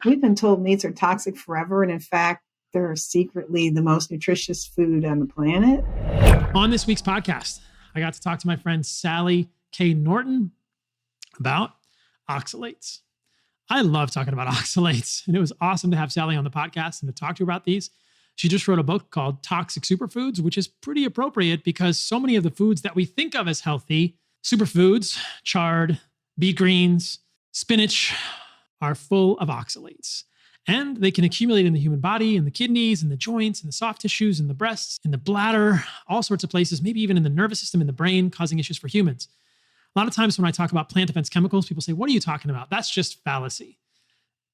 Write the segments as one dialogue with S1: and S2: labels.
S1: We've been told meats are toxic forever, and in fact, they're secretly the most nutritious food on the planet.
S2: On this week's podcast, I got to talk to my friend Sally K Norton about oxalates. I love talking about oxalates, and it was awesome to have Sally on the podcast and to talk to her about these. She just wrote a book called Toxic Superfoods, which is pretty appropriate because so many of the foods that we think of as healthy, superfoods, chard, beet greens, spinach, are full of oxalates. And they can accumulate in the human body, in the kidneys, in the joints, in the soft tissues, in the breasts, in the bladder, all sorts of places, maybe even in the nervous system, in the brain, causing issues for humans. A lot of times when I talk about plant defense chemicals, people say, what are you talking about? That's just fallacy.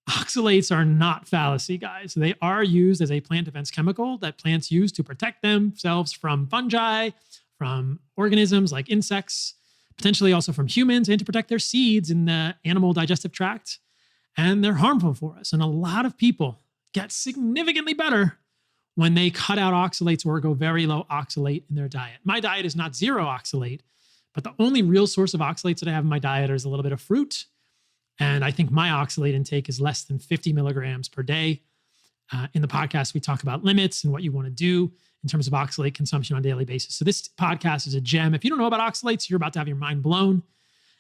S2: Oxalates are not fallacy, guys. They are used as a plant defense chemical that plants use to protect themselves from fungi, from organisms like insects, potentially also from humans, and to protect their seeds in the animal digestive tract. And they're harmful for us. And a lot of people get significantly better when they cut out oxalates or go very low oxalate in their diet. My diet is not zero oxalate, but the only real source of oxalates that I have in my diet is a little bit of fruit. And I think my oxalate intake is less than 50 milligrams per day. In the podcast, we talk about limits and what you want to do in terms of oxalate consumption on a daily basis. So this podcast is a gem. If you don't know about oxalates, you're about to have your mind blown.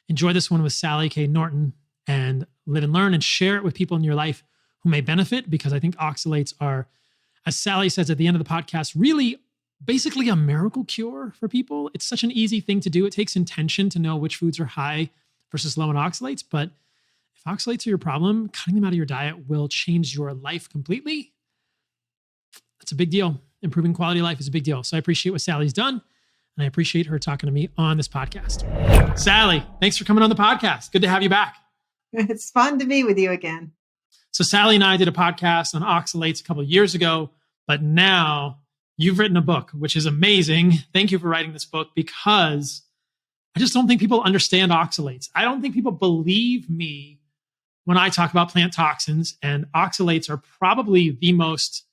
S2: Enjoy this one with Sally K Norton and live and learn and share it with people in your life who may benefit, because I think oxalates are, as Sally says at the end of the podcast, really basically a miracle cure for people. It's such an easy thing to do. It takes intention to know which foods are high versus low in oxalates. But if oxalates are your problem, cutting them out of your diet will change your life completely. That's a big deal. Improving quality of life is a big deal. So I appreciate what Sally's done, and I appreciate her talking to me on this podcast. Sally, thanks for coming on the podcast. Good to have you back.
S1: It's fun to be with you again.
S2: So Sally and I did a podcast on oxalates a couple of years ago, but now you've written a book, which is amazing. Thank you for writing this book, because I just don't think people understand oxalates. I don't think people believe me when I talk about plant toxins, and oxalates are probably the most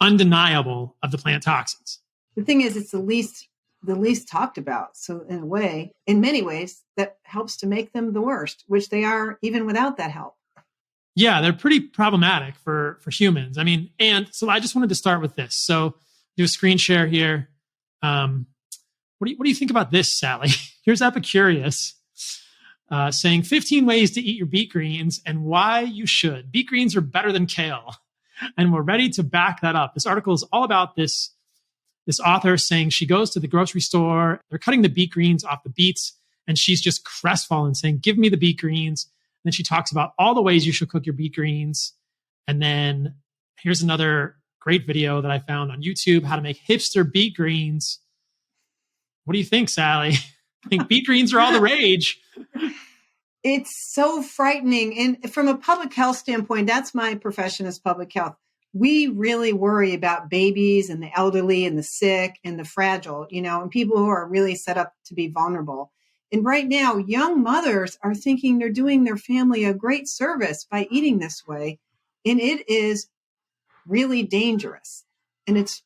S2: undeniable of the plant toxins.
S1: The thing is, it's the least talked about. So in many ways, that helps to make them the worst, which they are even without that help.
S2: Yeah, they're pretty problematic for humans. I mean, and so I just wanted to start with this. So do a screen share here. What do you think about this, Sally? Here's Epicurious saying 15 ways to eat your beet greens and why you should. Beet greens are better than kale. And we're ready to back that up. This article is all about this author saying she goes to the grocery store. They're cutting the beet greens off the beets, and she's just crestfallen saying, give me the beet greens. And then she talks about all the ways you should cook your beet greens. And then here's another great video that I found on YouTube, how to make hipster beet greens. What do you think, Sally? I think beet greens are all the rage.
S1: It's so frightening. And from a public health standpoint, that's my profession, is public health. We really worry about babies and the elderly and the sick and the fragile, and people who are really set up to be vulnerable. And right now, young mothers are thinking they're doing their family a great service by eating this way. And it is really dangerous. And it's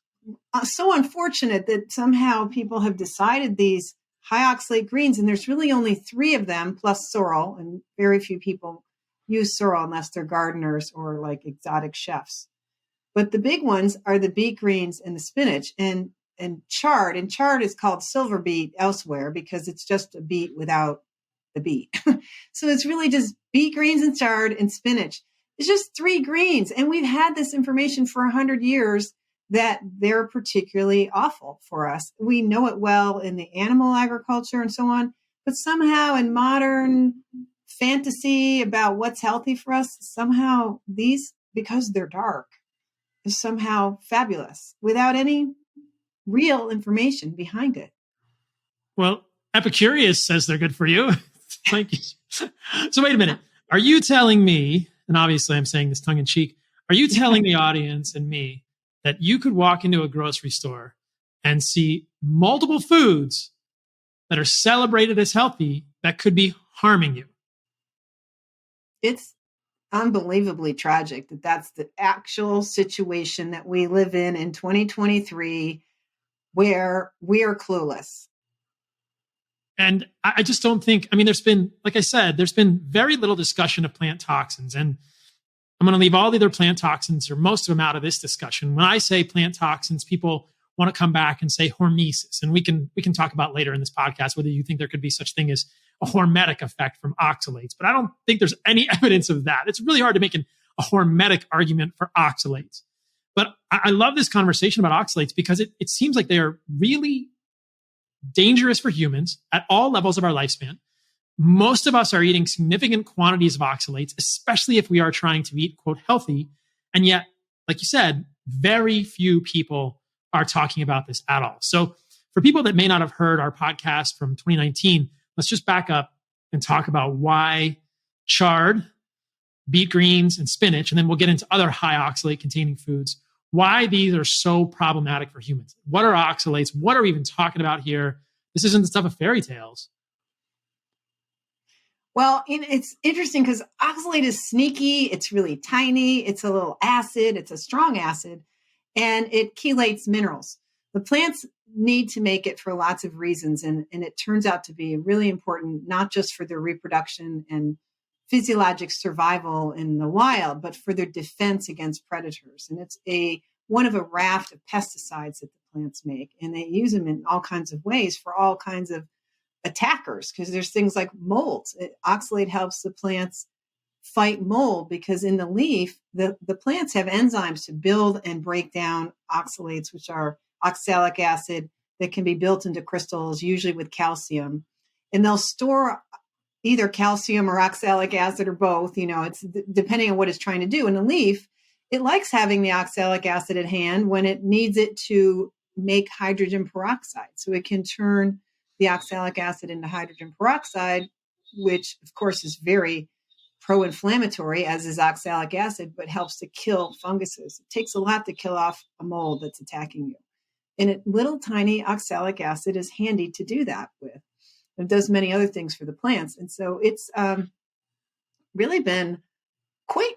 S1: so unfortunate that somehow people have decided these high oxalate greens, and there's really only 3 of them plus sorrel, and very few people use sorrel unless they're gardeners or like exotic chefs. But the big ones are the beet greens and the spinach and chard. And chard is called silver beet elsewhere because it's just a beet without the beet. So it's really just beet greens and chard and spinach. It's just 3 greens. And we've had this information for 100 years that they're particularly awful for us. We know it well in the animal agriculture and so on, but somehow in modern fantasy about what's healthy for us, somehow these, because they're dark, is somehow fabulous without any real information behind it.
S2: Well, Epicurious says they're good for you. So wait a minute. Are you telling me, and obviously I'm saying this tongue in cheek, are you telling the audience and me that you could walk into a grocery store and see multiple foods that are celebrated as healthy that could be harming you?
S1: It's unbelievably tragic that that's the actual situation that we live in 2023, where we are clueless.
S2: And I just don't think, there's been, like I said, there's been very little discussion of plant toxins. And I'm going to leave all the other plant toxins or most of them out of this discussion. When I say plant toxins, people want to come back and say hormesis. And we can talk about later in this podcast whether you think there could be such thing as a hormetic effect from oxalates. But I don't think there's any evidence of that. It's really hard to make a hormetic argument for oxalates. But I love this conversation about oxalates because it seems like they are really dangerous for humans at all levels of our lifespan. Most of us are eating significant quantities of oxalates, especially if we are trying to eat, quote, healthy. And yet, like you said, very few people are talking about this at all. So for people that may not have heard our podcast from 2019, let's just back up and talk about why chard, beet greens, and spinach, and then we'll get into other high oxalate containing foods, why these are so problematic for humans. What are oxalates? What are we even talking about here? This isn't the stuff of fairy tales.
S1: Well, it's interesting because oxalate is sneaky. It's really tiny. It's a little acid. It's a strong acid, and it chelates minerals. The plants need to make it for lots of reasons, and it turns out to be really important, not just for their reproduction and physiologic survival in the wild, but for their defense against predators. And it's one of a raft of pesticides that the plants make, and they use them in all kinds of ways for all kinds of attackers, because there's things like molds. Oxalate helps the plants fight mold because in the leaf, the plants have enzymes to build and break down oxalates, which are oxalic acid that can be built into crystals, usually with calcium. And they'll store either calcium or oxalic acid or both. It's depending on what it's trying to do. In the leaf, it likes having the oxalic acid at hand when it needs it to make hydrogen peroxide. So it can turn the oxalic acid into hydrogen peroxide, which of course is very pro-inflammatory, as is oxalic acid, but helps to kill funguses. It takes a lot to kill off a mold that's attacking you. And a little tiny oxalic acid is handy to do that with. It does many other things for the plants. And so it's really been quite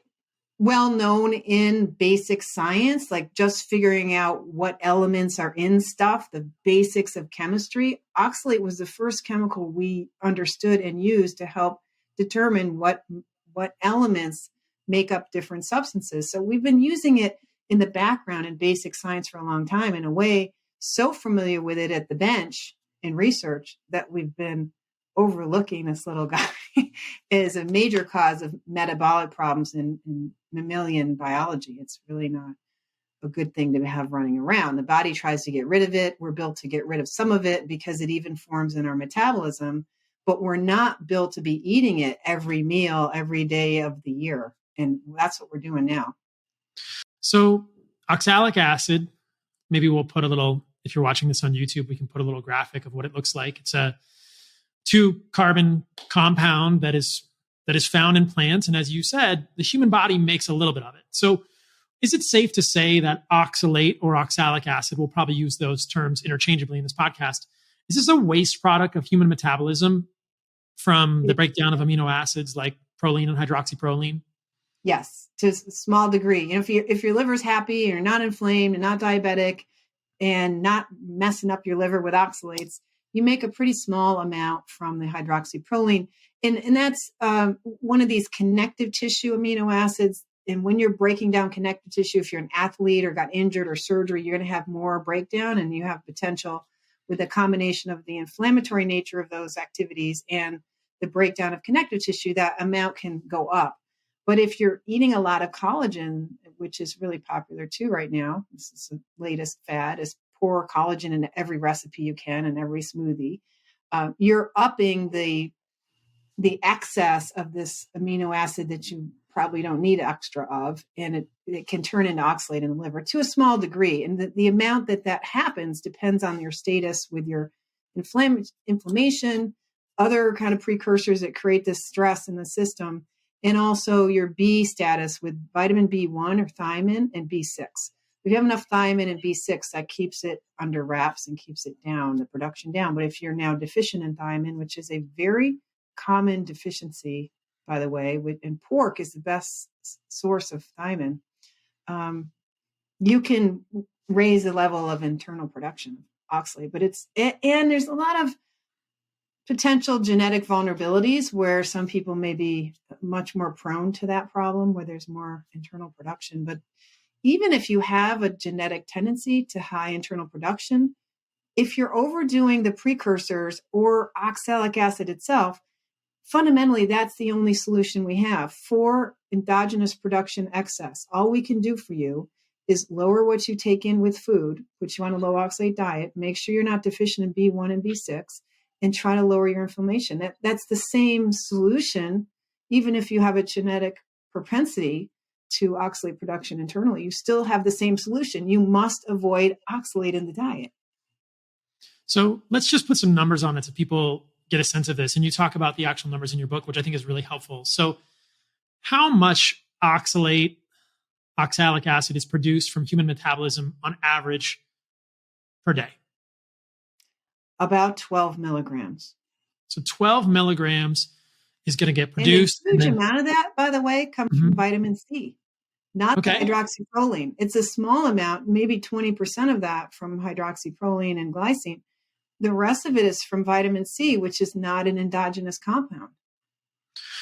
S1: well known in basic science, like just figuring out what elements are in stuff, the basics of chemistry. Oxalate was the first chemical we understood and used to help determine what elements make up different substances. So we've been using it in the background in basic science for a long time, in a way so familiar with it at the bench in research that we've been overlooking this little guy is a major cause of metabolic problems in mammalian biology. It's really not a good thing to have running around. The body tries to get rid of it. We're built to get rid of some of it because it even forms in our metabolism, but we're not built to be eating it every meal, every day of the year. And that's what we're doing now.
S2: So oxalic acid, maybe we'll put a little, if you're watching this on YouTube, we can put a little graphic of what it looks like. It's a 2-carbon compound that is found in plants. And as you said, the human body makes a little bit of it. So is it safe to say that oxalate or oxalic acid, we'll probably use those terms interchangeably in this podcast, is this a waste product of human metabolism from the breakdown of amino acids like proline and hydroxyproline?
S1: Yes, to a small degree. If your liver's happy, you're not inflamed and not diabetic and not messing up your liver with oxalates, you make a pretty small amount from the hydroxyproline. And that's one of these connective tissue amino acids. And when you're breaking down connective tissue, if you're an athlete or got injured or surgery, you're going to have more breakdown, and you have potential with a combination of the inflammatory nature of those activities and the breakdown of connective tissue, that amount can go up. But if you're eating a lot of collagen, which is really popular too right now, this is the latest fad, is pour collagen into every recipe you can and every smoothie, you're upping the excess of this amino acid that you probably don't need extra of, and it can turn into oxalate in the liver to a small degree. And the amount that happens depends on your status with your inflammation, other kind of precursors that create this stress in the system, and also your B status with vitamin B1 or thiamine and B6. If you have enough thiamine and B6, that keeps it under wraps and keeps it down, the production down. But if you're now deficient in thiamine, which is a very common deficiency, by the way, and pork is the best source of thiamine, you can raise the level of internal production of oxalate. But and there's a lot of potential genetic vulnerabilities where some people may be much more prone to that problem, where there's more internal production. But even if you have a genetic tendency to high internal production, if you're overdoing the precursors or oxalic acid itself, fundamentally, that's the only solution we have for endogenous production excess. All we can do for you is lower what you take in with food, put you on a low oxalate diet, make sure you're not deficient in B1 and B6, and try to lower your inflammation. That's the same solution, even if you have a genetic propensity to oxalate production internally. You still have the same solution. You must avoid oxalate in the diet.
S2: So let's just put some numbers on it so people get a sense of this. And you talk about the actual numbers in your book, which I think is really helpful. So how much oxalic acid is produced from human metabolism on average per day?
S1: About 12 milligrams.
S2: So 12 milligrams is going to get produced.
S1: And a huge amount of that, by the way, comes from vitamin C, not the hydroxyproline. It's a small amount, maybe 20% of that from hydroxyproline and glycine. The rest of it is from vitamin C, which is not an endogenous compound.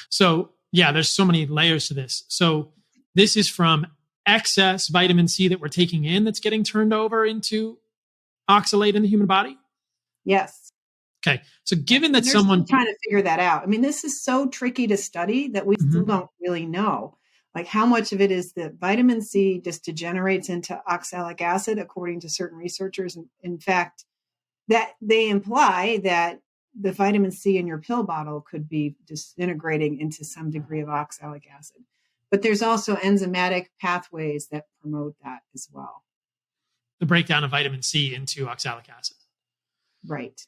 S2: So, yeah, there's so many layers to this. So this is from excess vitamin C that we're taking in that's getting turned over into oxalate in the human body?
S1: Yes.
S2: Okay. So given that
S1: There's
S2: someone
S1: trying to figure that out. I mean, this is so tricky to study that we still don't really know. Like how much of it is that vitamin C just degenerates into oxalic acid, according to certain researchers. And in fact, that they imply that the vitamin C in your pill bottle could be disintegrating into some degree of oxalic acid. But there's also enzymatic pathways that promote that as well.
S2: The breakdown of vitamin C into oxalic acid.
S1: Right.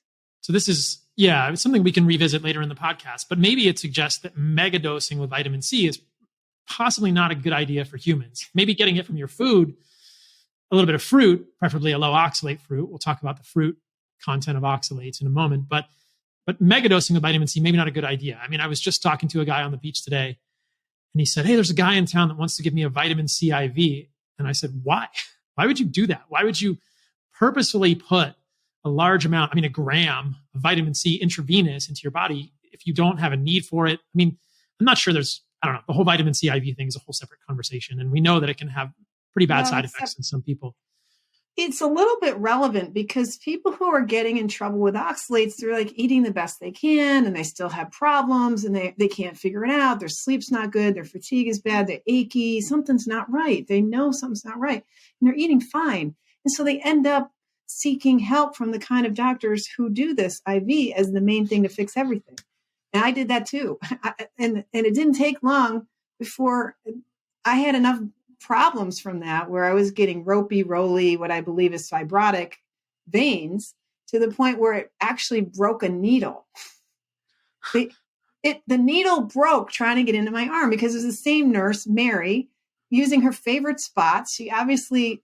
S2: So this is, it's something we can revisit later in the podcast, but maybe it suggests that megadosing with vitamin C is possibly not a good idea for humans. Maybe getting it from your food, a little bit of fruit, preferably a low oxalate fruit. We'll talk about the fruit content of oxalates in a moment, but megadosing with vitamin C, maybe not a good idea. I mean, I was just talking to a guy on the beach today and he said, "Hey, there's a guy in town that wants to give me a vitamin C IV." And I said, "Why? Why would you do that? Why would you purposefully put a large amount, a gram of vitamin C intravenous into your body if you don't have a need for it?" I mean, I'm not sure the whole vitamin C IV thing is a whole separate conversation. And we know that it can have pretty bad side effects in some people.
S1: It's a little bit relevant because people who are getting in trouble with oxalates, they're like eating the best they can and they still have problems and they can't figure it out. Their sleep's not good. Their fatigue is bad. They're achy. Something's not right. They know something's not right and they're eating fine. And so they end up seeking help from the kind of doctors who do this IV as the main thing to fix everything. And I did that too. And it didn't take long before I had enough problems from that where I was getting ropey, roly, what I believe is fibrotic veins to the point where it actually broke a needle. The needle broke trying to get into my arm because it was the same nurse, Mary, using her favorite spots. She obviously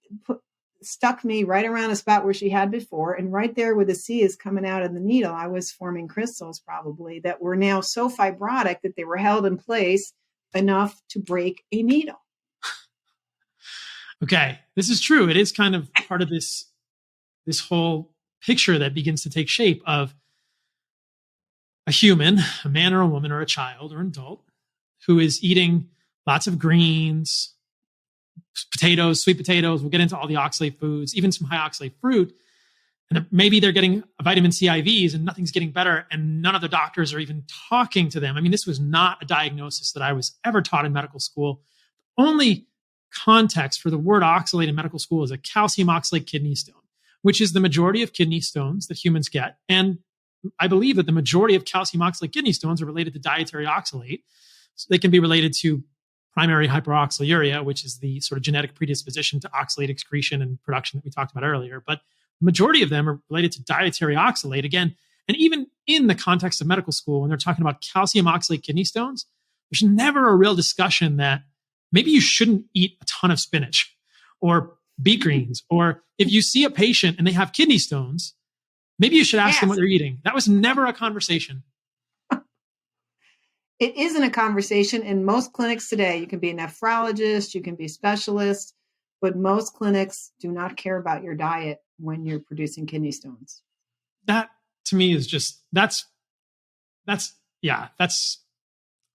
S1: stuck me right around a spot where she had before. And right there where the C is coming out of the needle, I was forming crystals probably that were now so fibrotic that they were held in place enough to break a needle.
S2: Okay, this is true. It is kind of part of this whole picture that begins to take shape of a human, a man or a woman or a child or an adult who is eating lots of greens, potatoes, sweet potatoes. We'll get into all the oxalate foods, even some high oxalate fruit. And maybe they're getting vitamin C IVs and nothing's getting better. And none of the doctors are even talking to them. I mean, this was not a diagnosis that I was ever taught in medical school. Only context for the word oxalate in medical school is a calcium oxalate kidney stone, which is the majority of kidney stones that humans get. And I believe that the majority of calcium oxalate kidney stones are related to dietary oxalate. So they can be related to primary hyperoxaluria, which is the sort of genetic predisposition to oxalate excretion and production that we talked about earlier. But the majority of them are related to dietary oxalate again. And even in the context of medical school, when they're talking about calcium oxalate kidney stones, there's never a real discussion that maybe you shouldn't eat a ton of spinach or beet greens, or if you see a patient and they have kidney stones, maybe you should ask them what they're eating. That was never a conversation.
S1: It isn't a conversation in most clinics today. You can be a nephrologist, you can be a specialist, but most clinics do not care about your diet when you're producing kidney stones.
S2: That to me is just, that's that's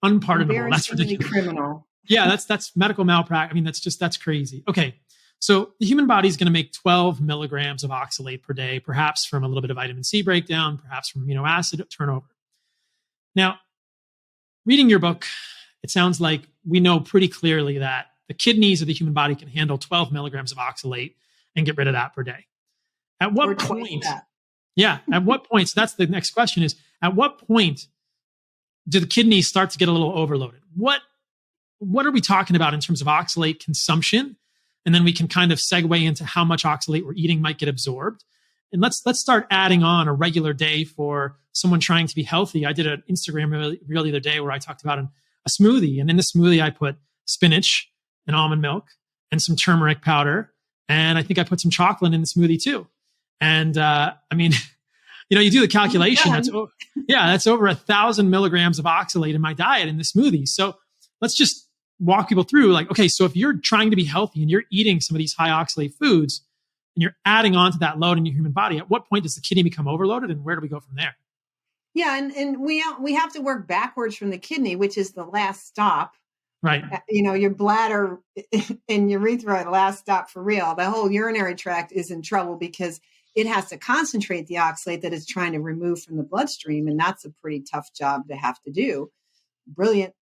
S2: unpardonable. That's
S1: Embarrassingly
S2: ridiculous.
S1: criminal.
S2: Yeah, that's medical malpractice. I mean, that's crazy. Okay. So the human body is going to make 12 milligrams of oxalate per day, perhaps from a little bit of vitamin C breakdown, perhaps from amino acid turnover. Now, reading your book, it sounds like we know pretty clearly that the kidneys of the human body can handle 12 milligrams of oxalate and get rid of that per day. At what point? Yeah, at what point? So that's the next question is, at what point do the kidneys start to get a little overloaded? What are we talking about in terms of oxalate consumption? And then we can kind of segue into how much oxalate we're eating might get absorbed. And let's start adding on a regular day for someone trying to be healthy. I did an Instagram reel the other day where I talked about a smoothie. And in the smoothie, I put spinach and almond milk and some turmeric powder. And I think I put some chocolate in the smoothie too. And I mean, you do the calculation. That's over 1,000 milligrams of oxalate in my diet in the smoothie. So let's just walk people through like, okay, so if you're trying to be healthy and you're eating some of these high oxalate foods and you're adding on to that load in your human body, at what point does the kidney become overloaded and where do we go from there?
S1: Yeah. And we have to work backwards from the kidney, which is the last stop.
S2: Right.
S1: Your bladder and urethra are the last stop for real. The whole urinary tract is in trouble because it has to concentrate the oxalate that it's trying to remove from the bloodstream. And that's a pretty tough job to have to do. Brilliant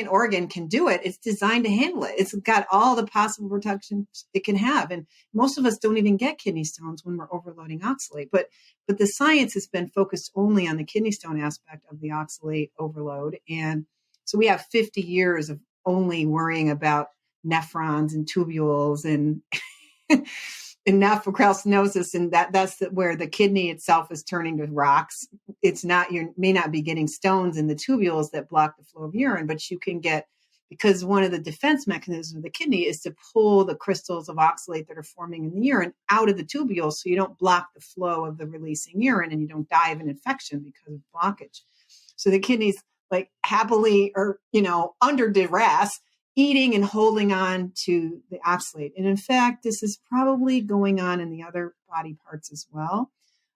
S1: organ can do it. It's designed to handle it. It's got all the possible protections it can have. And most of us don't even get kidney stones when we're overloading oxalate. But the science has been focused only on the kidney stone aspect of the oxalate overload. And so we have 50 years of only worrying about nephrons and tubules and and nephrocalcinosis, and that's where the kidney itself is turning to rocks. It's not, you may not be getting stones in the tubules that block the flow of urine, but you can get, because one of the defense mechanisms of the kidney is to pull the crystals of oxalate that are forming in the urine out of the tubules so you don't block the flow of the releasing urine and you don't die of an infection because of blockage. So the kidneys like happily or, under duress, eating and holding on to the oxalate. And in fact, this is probably going on in the other body parts as well.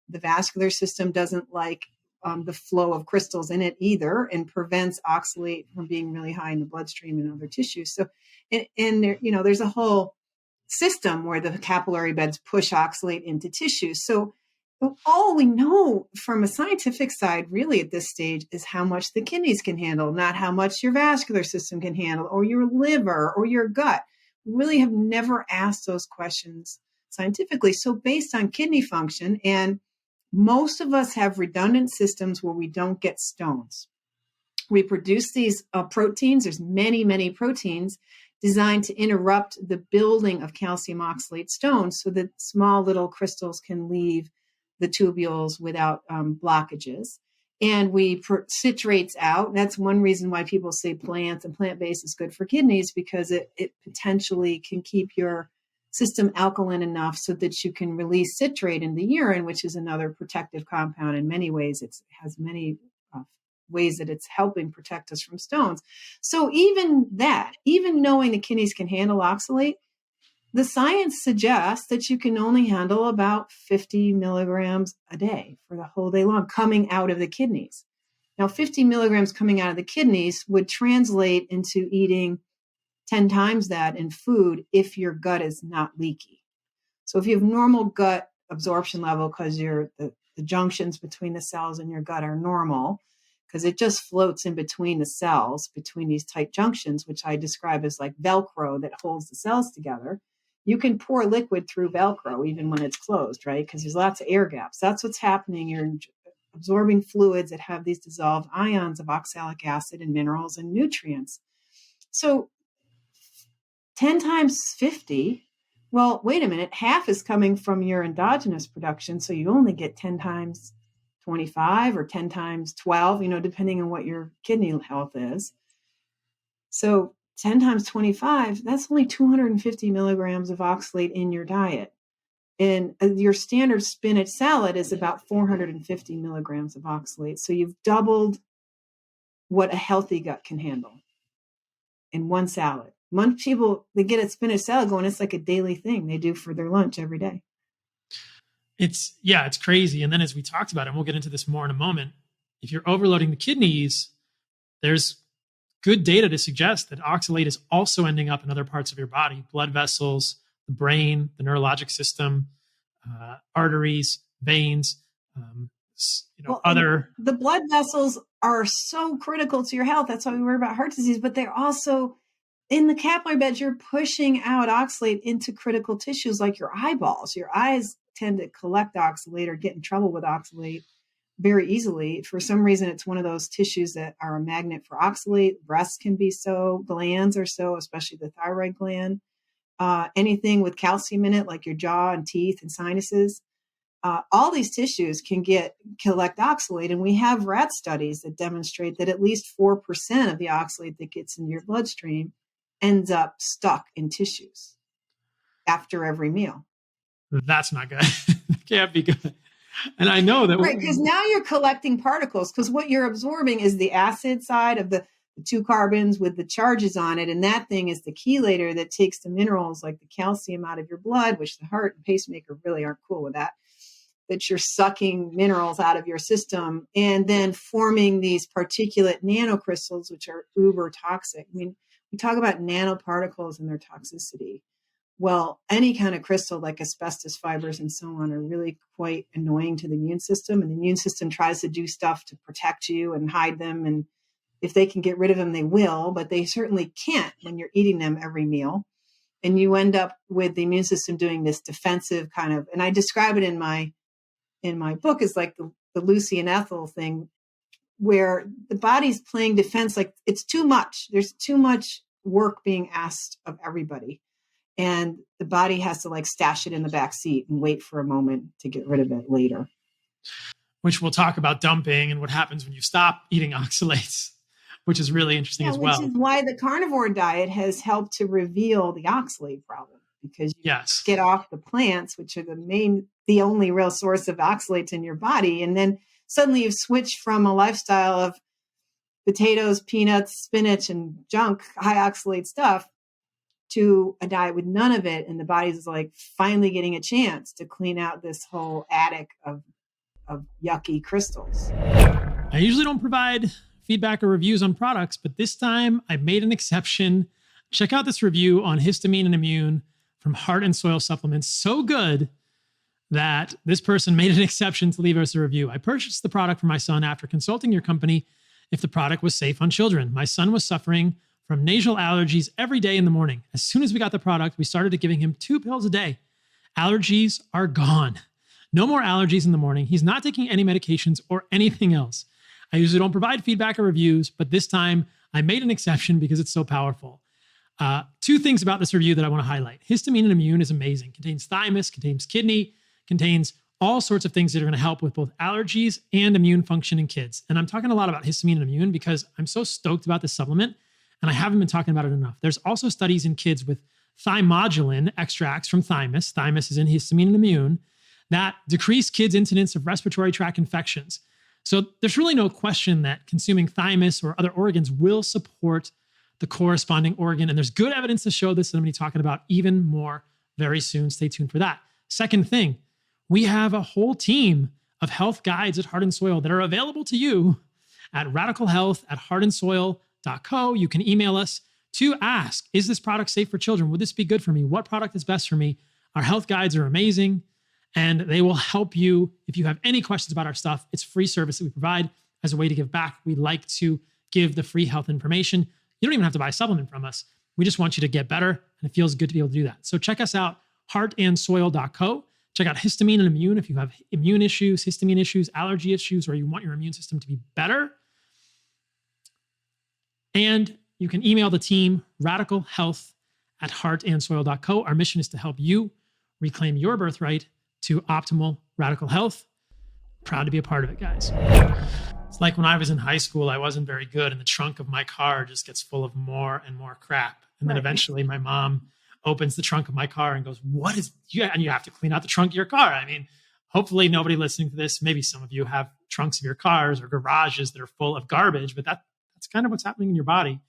S1: The vascular system doesn't like the flow of crystals in it either and prevents oxalate from being really high in the bloodstream and other tissues. So, and there, there's a whole system where the capillary beds push oxalate into tissues. So all we know from a scientific side really at this stage is how much the kidneys can handle, not how much your vascular system can handle or your liver or your gut. We really have never asked those questions scientifically. So based on kidney function, and most of us have redundant systems where we don't get stones. We produce these proteins. There's many, many proteins designed to interrupt the building of calcium oxalate stones so that small little crystals can leave the tubules without blockages. And we citrates out. That's one reason why people say plants and plant-based is good for kidneys, because it potentially can keep your system alkaline enough so that you can release citrate in the urine, which is another protective compound. In many ways, it has many ways that it's helping protect us from stones. So even knowing the kidneys can handle oxalate, the science suggests that you can only handle about 50 milligrams a day for the whole day long coming out of the kidneys. Now, 50 milligrams coming out of the kidneys would translate into eating 10 times that in food if your gut is not leaky. So if you have normal gut absorption level because the junctions between the cells in your gut are normal, because it just floats in between the cells, between these tight junctions, which I describe as like Velcro that holds the cells together. You can pour liquid through Velcro even when it's closed, right? Because there's lots of air gaps. That's what's happening. You're absorbing fluids that have these dissolved ions of oxalic acid and minerals and nutrients. So 10 times 50, well, wait a minute, half is coming from your endogenous production. So you only get 10 times 25 or 10 times 12, depending on what your kidney health is. So 10 times 25, that's only 250 milligrams of oxalate in your diet. And your standard spinach salad is about 450 milligrams of oxalate. So you've doubled what a healthy gut can handle in one salad. Most people, they get a spinach salad going, it's like a daily thing they do for their lunch every day.
S2: It's crazy. And then as we talked about it, and we'll get into this more in a moment, if you're overloading the kidneys, there's good data to suggest that oxalate is also ending up in other parts of your body, blood vessels, the brain, the neurologic system, arteries, veins, other.
S1: The blood vessels are so critical to your health. That's why we worry about heart disease, but they're also in the capillary bed. You're pushing out oxalate into critical tissues like your eyeballs. Your eyes tend to collect oxalate or get in trouble with oxalate very easily. For some reason, it's one of those tissues that are a magnet for oxalate. Breasts can be so, glands are so, especially the thyroid gland. Anything with calcium in it, like your jaw and teeth and sinuses. All these tissues can collect oxalate. And we have rat studies that demonstrate that at least 4% of the oxalate that gets in your bloodstream ends up stuck in tissues after every meal.
S2: That's not good. That can't be good. And I know that.
S1: Right, because now you're collecting particles, because what you're absorbing is the acid side of the two carbons with the charges on it. And that thing is the chelator that takes the minerals like the calcium out of your blood, which the heart and pacemaker really aren't cool with that you're sucking minerals out of your system and then forming these particulate nanocrystals, which are uber toxic. I mean, we talk about nanoparticles and their toxicity. Well, any kind of crystal like asbestos fibers and so on are really quite annoying to the immune system. And the immune system tries to do stuff to protect you and hide them. And if they can get rid of them, they will, but they certainly can't when you're eating them every meal. And you end up with the immune system doing this defensive kind of, and I describe it in my book is like the Lucy and Ethel thing, where the body's playing defense. Like it's too much. There's too much work being asked of everybody. And the body has to like stash it in the back seat and wait for a moment to get rid of it later.
S2: Which we'll talk about dumping and what happens when you stop eating oxalates, which is really interesting as well.
S1: Which is why the carnivore diet has helped to reveal the oxalate problem, because you get off the plants, which are the only real source of oxalates in your body. And then suddenly you've switched from a lifestyle of potatoes, peanuts, spinach, and junk, high oxalate stuff, to a diet with none of it. And the body's like finally getting a chance to clean out this whole attic of yucky crystals.
S2: I usually don't provide feedback or reviews on products, but this time I made an exception. Check out this review on histamine and immune from Heart and Soil Supplements. So good that this person made an exception to leave us a review. I purchased the product for my son after consulting your company if the product was safe on children. My son was suffering from nasal allergies every day in the morning. As soon as we got the product, we started giving him 2 pills a day. Allergies are gone. No more allergies in the morning. He's not taking any medications or anything else. I usually don't provide feedback or reviews, but this time I made an exception because it's so powerful. 2 things about this review that I want to highlight. Histamine and immune is amazing. Contains thymus, contains kidney, contains all sorts of things that are going to help with both allergies and immune function in kids. And I'm talking a lot about histamine and immune because I'm so stoked about this supplement, and I haven't been talking about it enough. There's also studies in kids with thymogulin extracts from thymus. Thymus is in histamine and immune that decrease kids' incidence of respiratory tract infections. So there's really no question that consuming thymus or other organs will support the corresponding organ. And there's good evidence to show this that I'm going to be talking about even more very soon. Stay tuned for that. Second thing, we have a whole team of health guides at Heart and Soil that are available to you at radicalhealth@heartandsoil.co. You can email us to ask, is this product safe for children? Would this be good for me? What product is best for me? Our health guides are amazing, and they will help you if you have any questions about our stuff. It's free service that we provide as a way to give back. We like to give the free health information. You don't even have to buy a supplement from us. We just want you to get better, and it feels good to be able to do that. So check us out, heartandsoil.co. Check out histamine and immune if you have immune issues, histamine issues, allergy issues, or you want your immune system to be better. And you can email the team, radicalhealth@heartandsoil.co. Our mission is to help you reclaim your birthright to optimal radical health. Proud to be a part of it, guys. It's like when I was in high school, I wasn't very good, and the trunk of my car just gets full of more and more crap. And then eventually my mom opens the trunk of my car and goes, what is, and you have to clean out the trunk of your car. I mean, hopefully nobody listening to this, maybe some of you have trunks of your cars or garages that are full of garbage, but that's kind of what's happening in your body.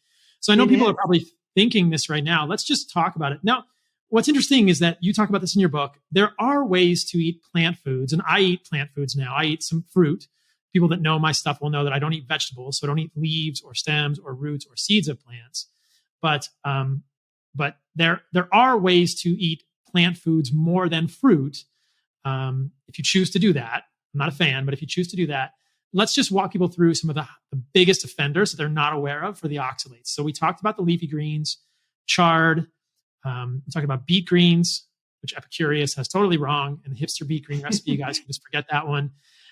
S2: So I know people are probably thinking this right now. Let's just talk about it. Now, what's interesting is that you talk about this in your book. There are ways to eat plant foods, and I eat plant foods now. I eat some fruit people that know my stuff will know that I don't eat vegetables. So I don't eat leaves or stems or roots or seeds of plants. But there are ways to eat plant foods more than fruit. If you choose to do that, I'm not a fan, but if you choose to do that, let's just walk people through some of the biggest offenders that they're not aware of for the oxalates. So we talked about the leafy greens, chard. We talked about beet greens, which Epicurious has totally wrong. And the hipster beet green recipe, you guys can just forget that one.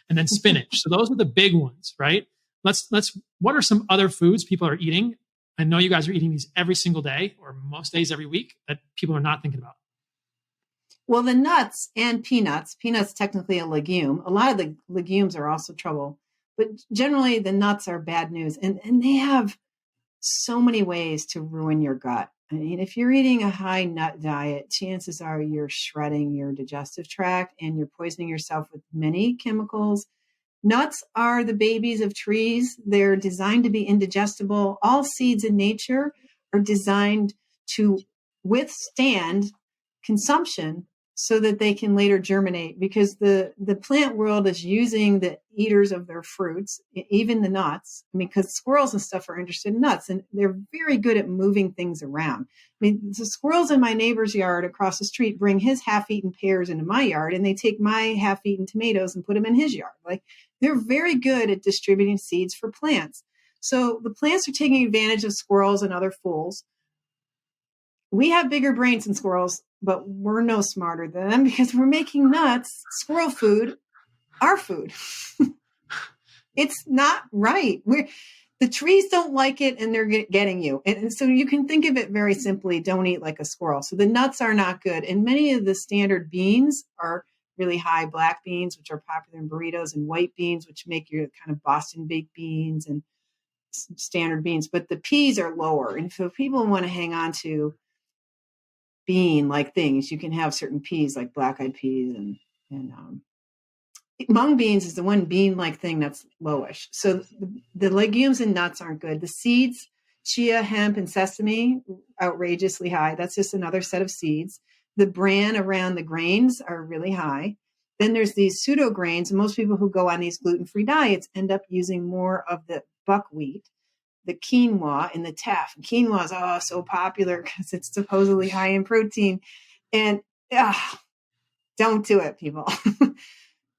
S2: And then spinach. So those are the big ones, right? What are some other foods people are eating? I know you guys are eating these every single day or most days every week that people are not thinking about.
S1: Well, the nuts and peanuts technically a legume. A lot of the legumes are also trouble, but generally the nuts are bad news. And they have so many ways to ruin your gut. I mean, if you're eating a high nut diet, chances are you're shredding your digestive tract and you're poisoning yourself with many chemicals. Nuts are the babies of trees. They're designed to be indigestible. All seeds in nature are designed to withstand consumption so that they can later germinate, because the plant world is using the eaters of their fruits, even the nuts. I mean, because squirrels and stuff are interested in nuts, and they're very good at moving things around. I mean, the squirrels in my neighbor's yard across the street bring his half-eaten pears into my yard, and they take my half-eaten tomatoes and put them in his yard. Like, they're very good at distributing seeds for plants. So the plants are taking advantage of squirrels and other fools. We have bigger brains than squirrels, but we're no smarter than them because we're making nuts, squirrel food, our food. It's not right. The trees don't like it, and they're getting you. And so you can think of it very simply: don't eat like a squirrel. So the nuts are not good. And many of the standard beans are really high: black beans, which are popular in burritos, and white beans, which make your kind of Boston baked beans and standard beans. But the peas are lower. And so people want to hang on to bean-like things, you can have certain peas like black-eyed peas and mung beans is the one bean-like thing that's lowish. So the legumes and nuts aren't good. The seeds, chia, hemp, and sesame, outrageously high. That's just another set of seeds. The bran around the grains are really high. Then there's these pseudo grains, and most people who go on these gluten-free diets end up using more of the buckwheat, the quinoa, and the teff. And quinoa is so popular because it's supposedly high in protein. And don't do it, people.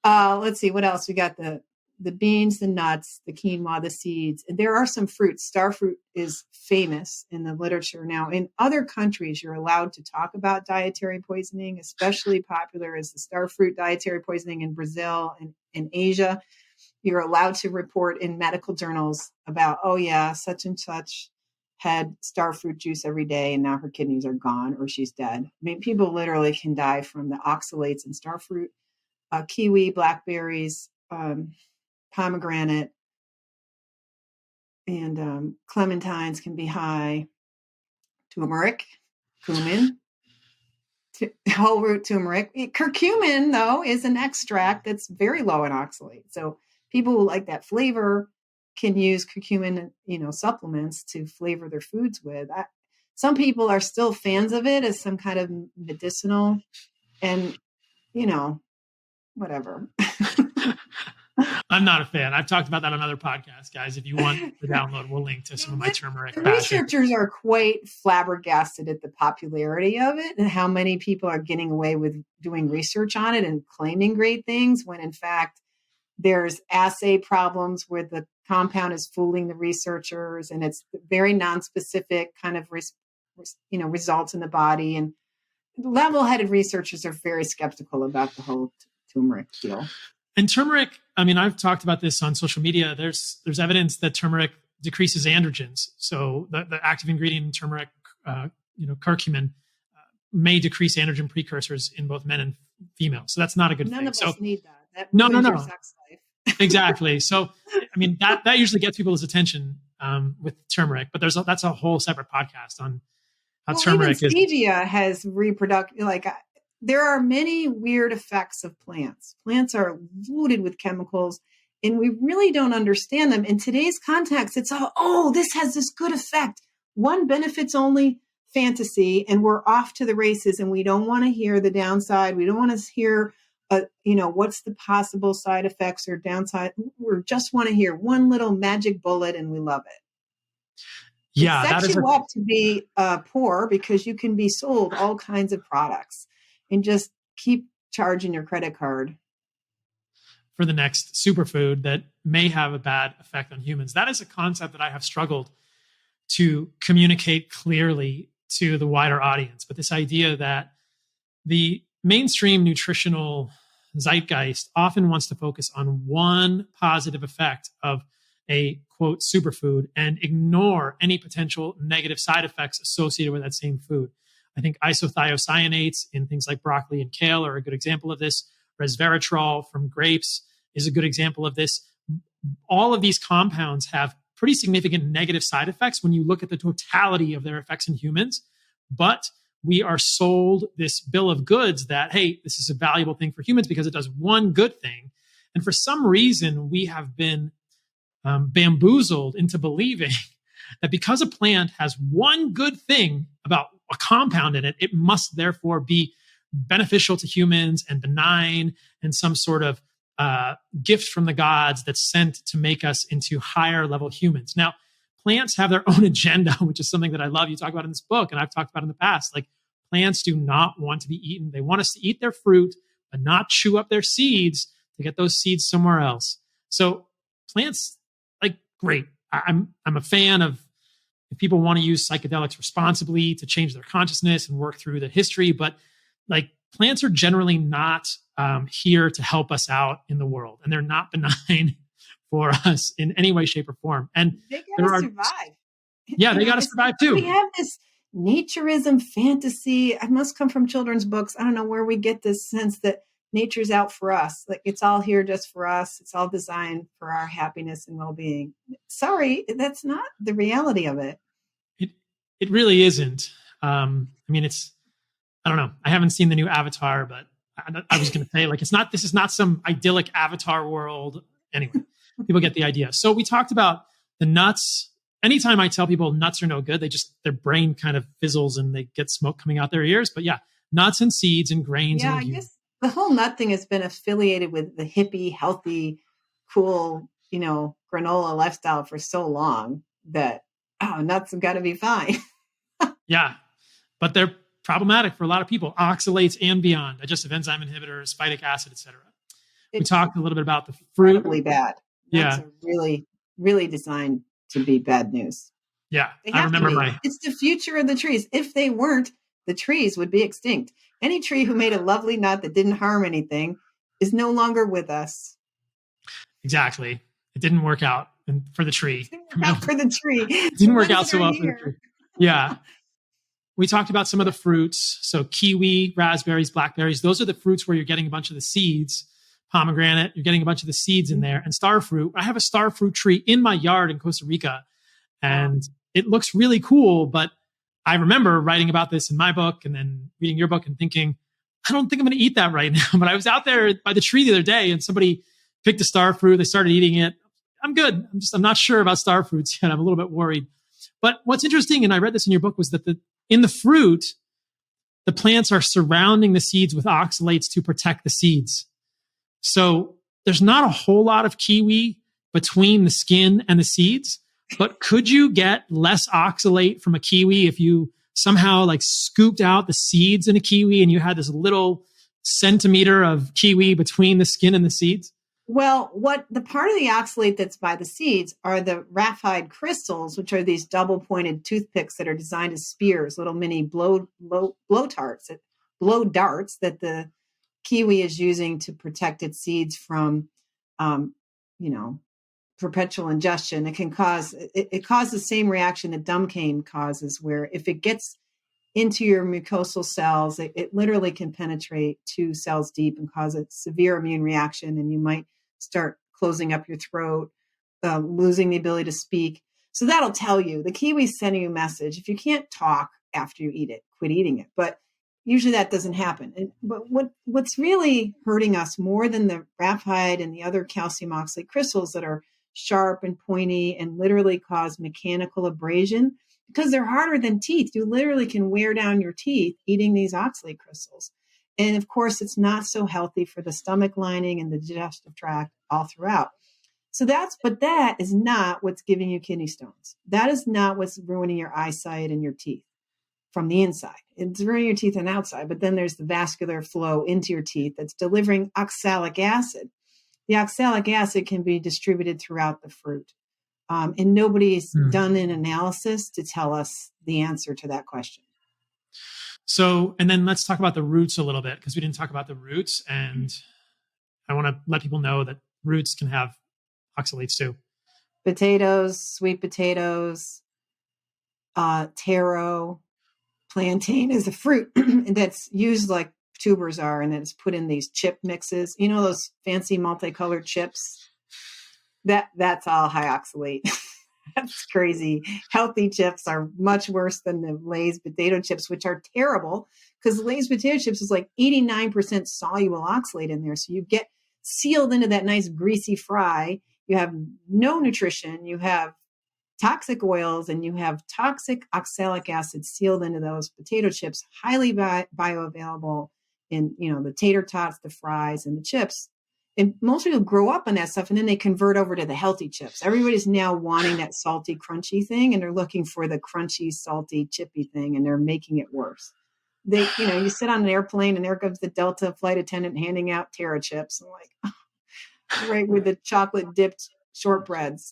S1: Let's see what else we got. The beans, the nuts, the quinoa, the seeds. And there are some fruits. Starfruit is famous in the literature. Now, in other countries, you're allowed to talk about dietary poisoning. Especially popular is the starfruit dietary poisoning in Brazil and in Asia. You're allowed to report in medical journals about, oh yeah, such and such had starfruit juice every day and now her kidneys are gone or she's dead. I mean, people literally can die from the oxalates in starfruit. Kiwi, blackberries, pomegranate, and clementines can be high. Turmeric, cumin, whole root turmeric. Curcumin, though, is an extract that's very low in oxalate. So people who like that flavor can use curcumin, supplements to flavor their foods with. Some people are still fans of it as some kind of medicinal, and whatever.
S2: I'm not a fan. I've talked about that on other podcasts, guys. If you want the download, we'll link to some of my turmeric.
S1: Researchers are quite flabbergasted at the popularity of it and how many people are getting away with doing research on it and claiming great things when in fact there's assay problems where the compound is fooling the researchers and it's very nonspecific kind of results in the body. And level-headed researchers are very skeptical about the whole turmeric deal.
S2: And turmeric, I mean, I've talked about this on social media. There's evidence that turmeric decreases androgens. So the active ingredient in turmeric, curcumin, may decrease androgen precursors in both men and females. So that's not a good thing.
S1: None of us need that.
S2: No.
S1: Sex life.
S2: Exactly. So, I mean, that usually gets people's attention with turmeric, but that's a whole separate podcast on how turmeric
S1: even stevia has reproductive, there are many weird effects of plants. Plants are loaded with chemicals and we really don't understand them. In today's context, it's this has this good effect. One benefits only fantasy and we're off to the races and we don't want to hear the downside. We don't want to hear what's the possible side effects or downside? We just want to hear one little magic bullet and we love it. It
S2: Yeah, that
S1: sets
S2: is
S1: you up to be poor because you can be sold all kinds of products and just keep charging your credit card
S2: for the next superfood that may have a bad effect on humans. That is a concept that I have struggled to communicate clearly to the wider audience. But this idea that the mainstream nutritional zeitgeist often wants to focus on one positive effect of a quote superfood and ignore any potential negative side effects associated with that same food. I think isothiocyanates in things like broccoli and kale are a good example of this. Resveratrol from grapes is a good example of this. All of these compounds have pretty significant negative side effects when you look at the totality of their effects in humans. But we are sold this bill of goods that, hey, this is a valuable thing for humans because it does one good thing. And for some reason, we have been bamboozled into believing that because a plant has one good thing about a compound in it, it must therefore be beneficial to humans and benign and some sort of gift from the gods that's sent to make us into higher level humans. Now, plants have their own agenda, which is something that I love. You talk about in this book, and I've talked about in the past. Like, plants do not want to be eaten. They want us to eat their fruit, but not chew up their seeds to get those seeds somewhere else. So plants, like, great. I'm a fan of if people want to use psychedelics responsibly to change their consciousness and work through the history, but like plants are generally not here to help us out in the world, and they're not benign for us in any way, shape, or form. And
S1: they gotta survive.
S2: Yeah, they gotta survive too.
S1: We have this naturism fantasy. I must come from children's books. I don't know where we get this sense that nature's out for us. Like it's all here just for us. It's all designed for our happiness and well-being. Sorry, that's not the reality of it.
S2: It really isn't. I mean, I don't know. I haven't seen the new Avatar, but I was going to say, like, this is not some idyllic Avatar world. Anyway, people get the idea. So we talked about the nuts. Anytime I tell people nuts are no good, their brain kind of fizzles and they get smoke coming out their ears. But yeah, nuts and seeds and grains.
S1: Yeah, I guess the whole nut thing has been affiliated with the hippie, healthy, cool, granola lifestyle for so long that, nuts have got to be fine.
S2: Yeah, but they're problematic for a lot of people. Oxalates and beyond, digestive enzyme inhibitors, phytic acid, etc. We talked a little bit about the fruit.
S1: Incredibly bad. Nuts are really, really designed to be bad news.
S2: Yeah, I remember
S1: it's the future of the trees. If they weren't, the trees would be extinct. Any tree who made a lovely nut that didn't harm anything is no longer with us.
S2: Exactly. It didn't work out for the tree.
S1: It
S2: didn't work out so well for the tree. Yeah. We talked about some of the fruits. So kiwi, raspberries, blackberries, those are the fruits where you're getting a bunch of the seeds. Pomegranate, you're getting a bunch of the seeds in there. And star fruit. I have a star fruit tree in my yard in Costa Rica. And it looks really cool. But I remember writing about this in my book and then reading your book and thinking, I don't think I'm going to eat that right now. But I was out there by the tree the other day and somebody picked a star fruit. They started eating it. I'm good. I'm not sure about star fruits yet. I'm a little bit worried. But what's interesting, and I read this in your book, was that in the fruit, the plants are surrounding the seeds with oxalates to protect the seeds. So there's not a whole lot of kiwi between the skin and the seeds, but could you get less oxalate from a kiwi if you somehow like scooped out the seeds in a kiwi and you had this little centimeter of kiwi between the skin and the seeds?
S1: Well, what the part of the oxalate that's by the seeds are the rapide crystals, which are these double-pointed toothpicks that are designed as spears, little mini blow darts that the kiwi is using to protect its seeds from, perpetual ingestion. It can cause the same reaction that dumb cane causes, where if it gets into your mucosal cells, it literally can penetrate 2 cells deep and cause a severe immune reaction, and you might start closing up your throat, losing the ability to speak. So that'll tell you. The kiwi's sending you a message. If you can't talk after you eat it, quit eating it. But usually that doesn't happen. But what's really hurting us more than the rapide and the other calcium oxalate crystals that are sharp and pointy and literally cause mechanical abrasion, because they're harder than teeth. You literally can wear down your teeth eating these oxalate crystals. And of course, it's not so healthy for the stomach lining and the digestive tract all throughout. But that is not what's giving you kidney stones. That is not what's ruining your eyesight and your teeth from the inside. It's ruining your teeth on the outside, but then there's the vascular flow into your teeth that's delivering oxalic acid. The oxalic acid can be distributed throughout the fruit. And nobody's done an analysis to tell us the answer to that question.
S2: So, and then let's talk about the roots a little bit, because we didn't talk about the roots. And I want to let people know that roots can have oxalates too.
S1: Potatoes, sweet potatoes, taro, plantain is a fruit that's used like tubers are, and then it's put in these chip mixes. You know, those fancy multicolored chips? That's all high oxalate. That's crazy. Healthy chips are much worse than the Lay's potato chips, which are terrible because Lay's potato chips is like 89% soluble oxalate in there. So you get sealed into that nice greasy fry. You have no nutrition. You have toxic oils and you have toxic oxalic acid sealed into those potato chips, highly bioavailable in, the tater tots, the fries, and the chips. And most people grow up on that stuff and then they convert over to the healthy chips. Everybody's now wanting that salty, crunchy thing, and they're looking for the crunchy, salty, chippy thing, and they're making it worse. You sit on an airplane and there comes the Delta flight attendant handing out Terra chips. I'm like, oh, right with the chocolate dipped shortbreads.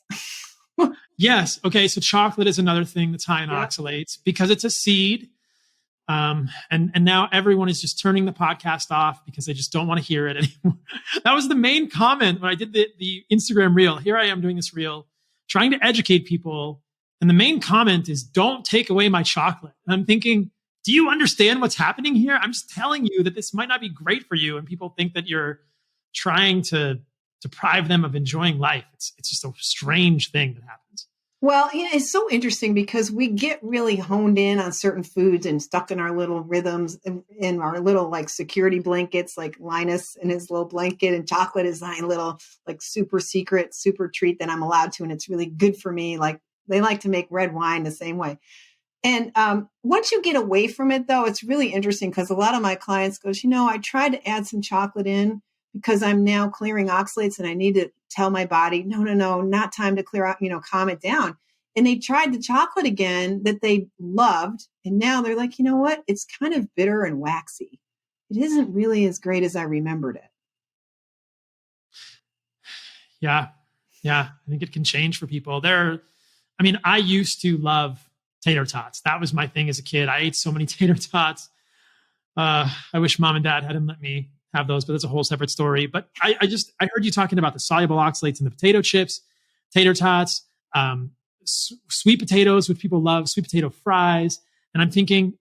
S2: Yes. Okay. So chocolate is another thing that's high in oxalates because it's a seed. And now everyone is just turning the podcast off because they just don't want to hear it anymore. That was the main comment when I did the Instagram reel. Here I am doing this reel, trying to educate people. And the main comment is, don't take away my chocolate. And I'm thinking, do you understand what's happening here? I'm just telling you that this might not be great for you. And people think that you're trying to deprive them of enjoying life. It's just a strange thing that happens.
S1: Well, it's so interesting because we get really honed in on certain foods and stuck in our little rhythms in our little like security blankets, like Linus and his little blanket, and chocolate is my little like super secret, super treat that I'm allowed to. And it's really good for me. Like they like to make red wine the same way. And once you get away from it, though, it's really interesting because a lot of my clients goes, I tried to add some chocolate in because I'm now clearing oxalates and I need to tell my body, no, not time to clear out, calm it down. And they tried the chocolate again that they loved. And now they're like, you know what? It's kind of bitter and waxy. It isn't really as great as I remembered it.
S2: Yeah. I think it can change for people. I used to love tater tots. That was my thing as a kid. I ate so many tater tots. I wish mom and dad hadn't let me have those, but that's a whole separate story. But I heard you talking about the soluble oxalates in the potato chips, tater tots, sweet potatoes, which people love, sweet potato fries. And I'm thinking,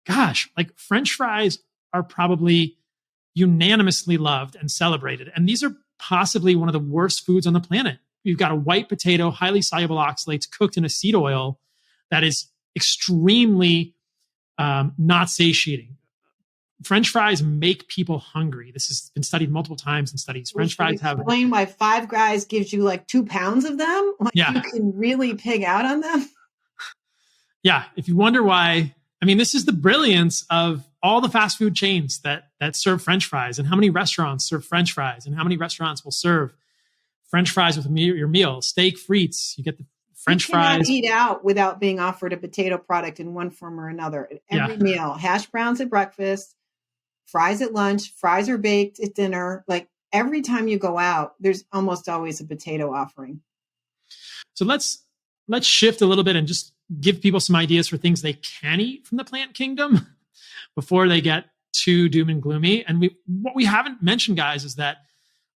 S2: gosh, like French fries are probably unanimously loved and celebrated. And these are possibly one of the worst foods on the planet. You've got a white potato, highly soluble oxalates cooked in a seed oil that is extremely not satiating. French fries make people hungry. This has been studied multiple times in studies. French fries have...
S1: Explain why Five Guys gives you like 2 pounds of them? Like you can really pig out on them?
S2: Yeah. If you wonder why, this is the brilliance of all the fast food chains that serve French fries, and how many restaurants serve French fries, and how many restaurants will serve French fries with your meal, steak frites. You get the French fries.
S1: You cannot eat out without being offered a potato product in one form or another. Every meal, hash browns at breakfast, fries at lunch, fries are baked at dinner. Like every time you go out, there's almost always a potato offering.
S2: So let's shift a little bit and just give people some ideas for things they can eat from the plant kingdom before they get too doom and gloomy. And what we haven't mentioned, guys, is that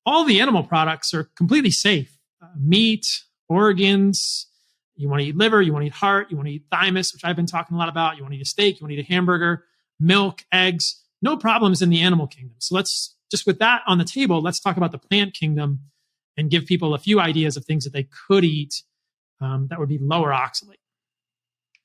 S2: all the animal products are completely safe. Meat, organs, you want to eat liver, you want to eat heart, you want to eat thymus, which I've been talking a lot about. You want to eat a steak, you want to eat a hamburger, milk, eggs. No problems in the animal kingdom. So let's just, with that on the table, let's talk about the plant kingdom and give people a few ideas of things that they could eat that would be lower oxalate.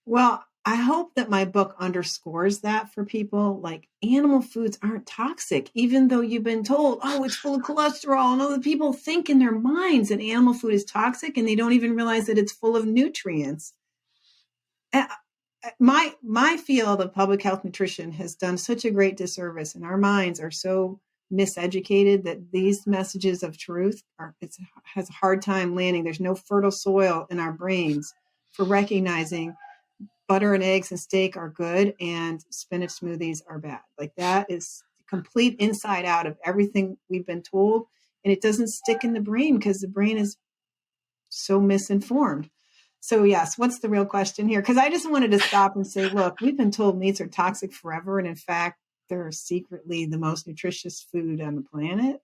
S1: Well, I hope that my book underscores that for people. Like animal foods aren't toxic, even though you've been told, oh, it's full of cholesterol. And other people think in their minds that animal food is toxic and they don't even realize that it's full of nutrients. my field of public health nutrition has done such a great disservice, and our minds are so miseducated that these messages of truth has a hard time landing. There's no fertile soil in our brains for recognizing butter and eggs and steak are good and spinach smoothies are bad. Like, that is complete inside out of everything we've been told, and it doesn't stick in the brain because the brain is so misinformed. So yes, what's the real question here? Because I just wanted to stop and say, look, we've been told meats are toxic forever. And in fact, they're secretly the most nutritious food on the planet.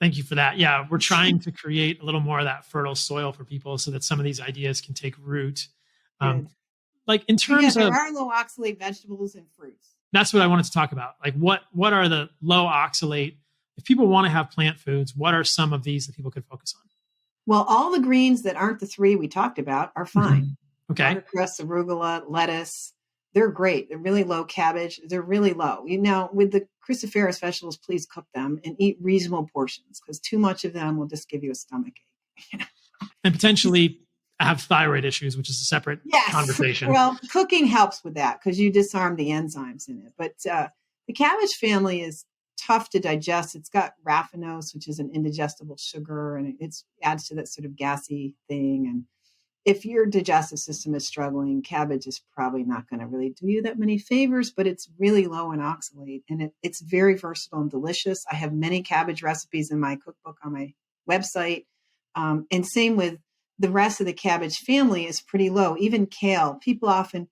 S2: Thank you for that. Yeah, we're trying to create a little more of that fertile soil for people so that some of these ideas can take root. Like in terms
S1: there
S2: of,
S1: are low oxalate vegetables and fruits.
S2: That's what I wanted to talk about. Like what are the low oxalate? If people want to have plant foods, what are some of these that people could focus on?
S1: Well, all the greens that aren't the three we talked about are fine.
S2: Mm-hmm. Okay.
S1: Watercress, arugula, lettuce, they're great. They're really low. Cabbage, they're really low. With the cruciferous vegetables, please cook them and eat reasonable portions, because too much of them will just give you a stomach ache.
S2: And potentially have thyroid issues, which is a separate conversation.
S1: Well, cooking helps with that because you disarm the enzymes in it. But the cabbage family is tough to digest. It's got raffinose, which is an indigestible sugar, and it adds to that sort of gassy thing. And if your digestive system is struggling, cabbage is probably not going to really do you that many favors, but it's really low in oxalate, and it's very versatile and delicious. I have many cabbage recipes in my cookbook on my website. And same with the rest of the cabbage family is pretty low. Even kale, people often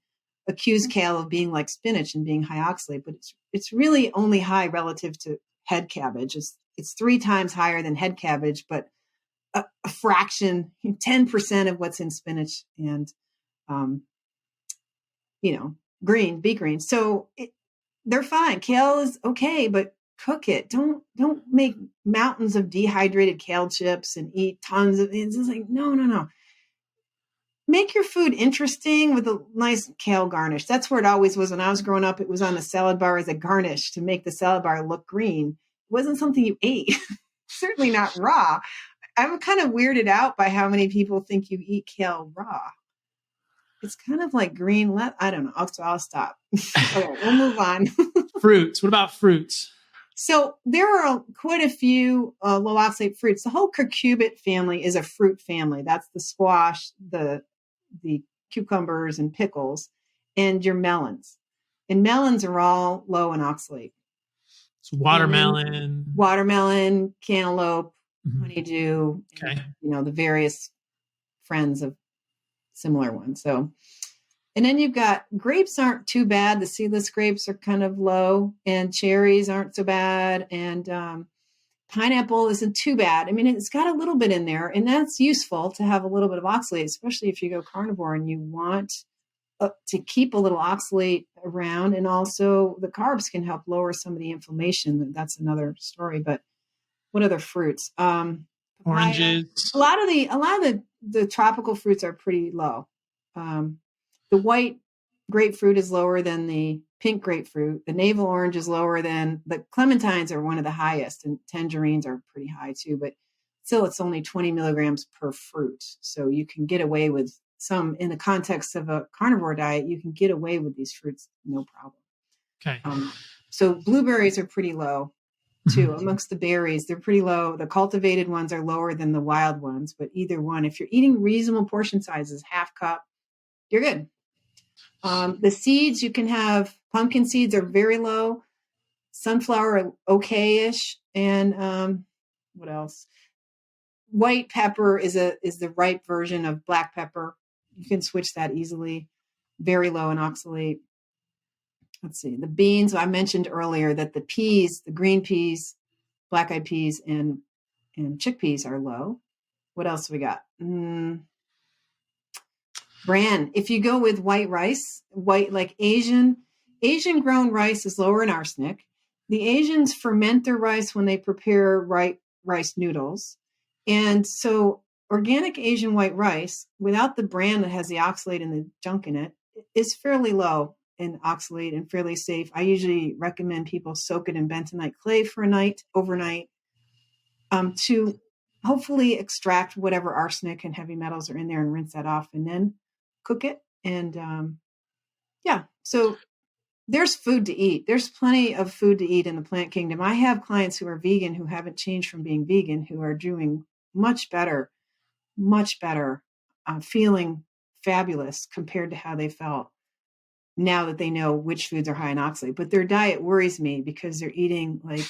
S1: accuse kale of being like spinach and being high oxalate, but it's really only high relative to head cabbage. It's 3 times higher than head cabbage, but a fraction, 10% of what's in spinach and, beet greens. So they're fine. Kale is okay, but cook it. Don't make mountains of dehydrated kale chips and eat tons of it. It's just like, no. Make your food interesting with a nice kale garnish. That's where it always was when I was growing up. It was on the salad bar as a garnish to make the salad bar look green. It wasn't something you ate. Certainly not raw. I'm kind of weirded out by how many people think you eat kale raw. It's kind of like green. I don't know. I'll stop. Okay, we'll move on.
S2: Fruits. What about fruits?
S1: So there are quite a few low oxalate fruits. The whole cucurbit family is a fruit family. That's the squash, the cucumbers and pickles, and your melons. And melons are all low in oxalate.
S2: So watermelon,
S1: cantaloupe, honeydew,
S2: okay.
S1: And, the various friends of similar ones. So, and then you've got grapes aren't too bad. The seedless grapes are kind of low, and cherries aren't so bad. And pineapple isn't too bad. I mean, it's got a little bit in there, and that's useful to have a little bit of oxalate, especially if you go carnivore and you want to keep a little oxalate around. And also the carbs can help lower some of the inflammation. That's another story. But what other fruits?
S2: Oranges.
S1: A lot of the tropical fruits are pretty low. The white grapefruit is lower than the pink grapefruit. The navel orange is lower than the clementines are one of the highest, and tangerines are pretty high too, but still it's only 20 milligrams per fruit. So you can get away with some in the context of a carnivore diet. You can get away with these fruits, no problem.
S2: Okay.
S1: So blueberries are pretty low too. Amongst the berries, they're pretty low. The cultivated ones are lower than the wild ones, but either one, if you're eating reasonable portion sizes, half cup, you're good. The seeds, you can have pumpkin seeds are very low, sunflower are okay-ish, and what else? White pepper is the ripe version of black pepper. You can switch that easily. Very low in oxalate. Let's see. The beans, I mentioned earlier that the peas, the green peas, black-eyed peas, and chickpeas are low. What else have we got? Bran. If you go with white rice, like Asian grown rice is lower in arsenic. The Asians ferment their rice when they prepare rice noodles. And so organic Asian white rice, without the bran that has the oxalate and the junk in it, is fairly low in oxalate and fairly safe. I usually recommend people soak it in bentonite clay for a night, overnight, to hopefully extract whatever arsenic and heavy metals are in there and rinse that off, and then cook it. And Yeah. So there's food to eat. There's plenty of food to eat in the plant kingdom. I have clients who are vegan who haven't changed from being vegan, who are doing much better, feeling fabulous compared to how they felt now that they know which foods are high in oxalate. But their diet worries me because they're eating like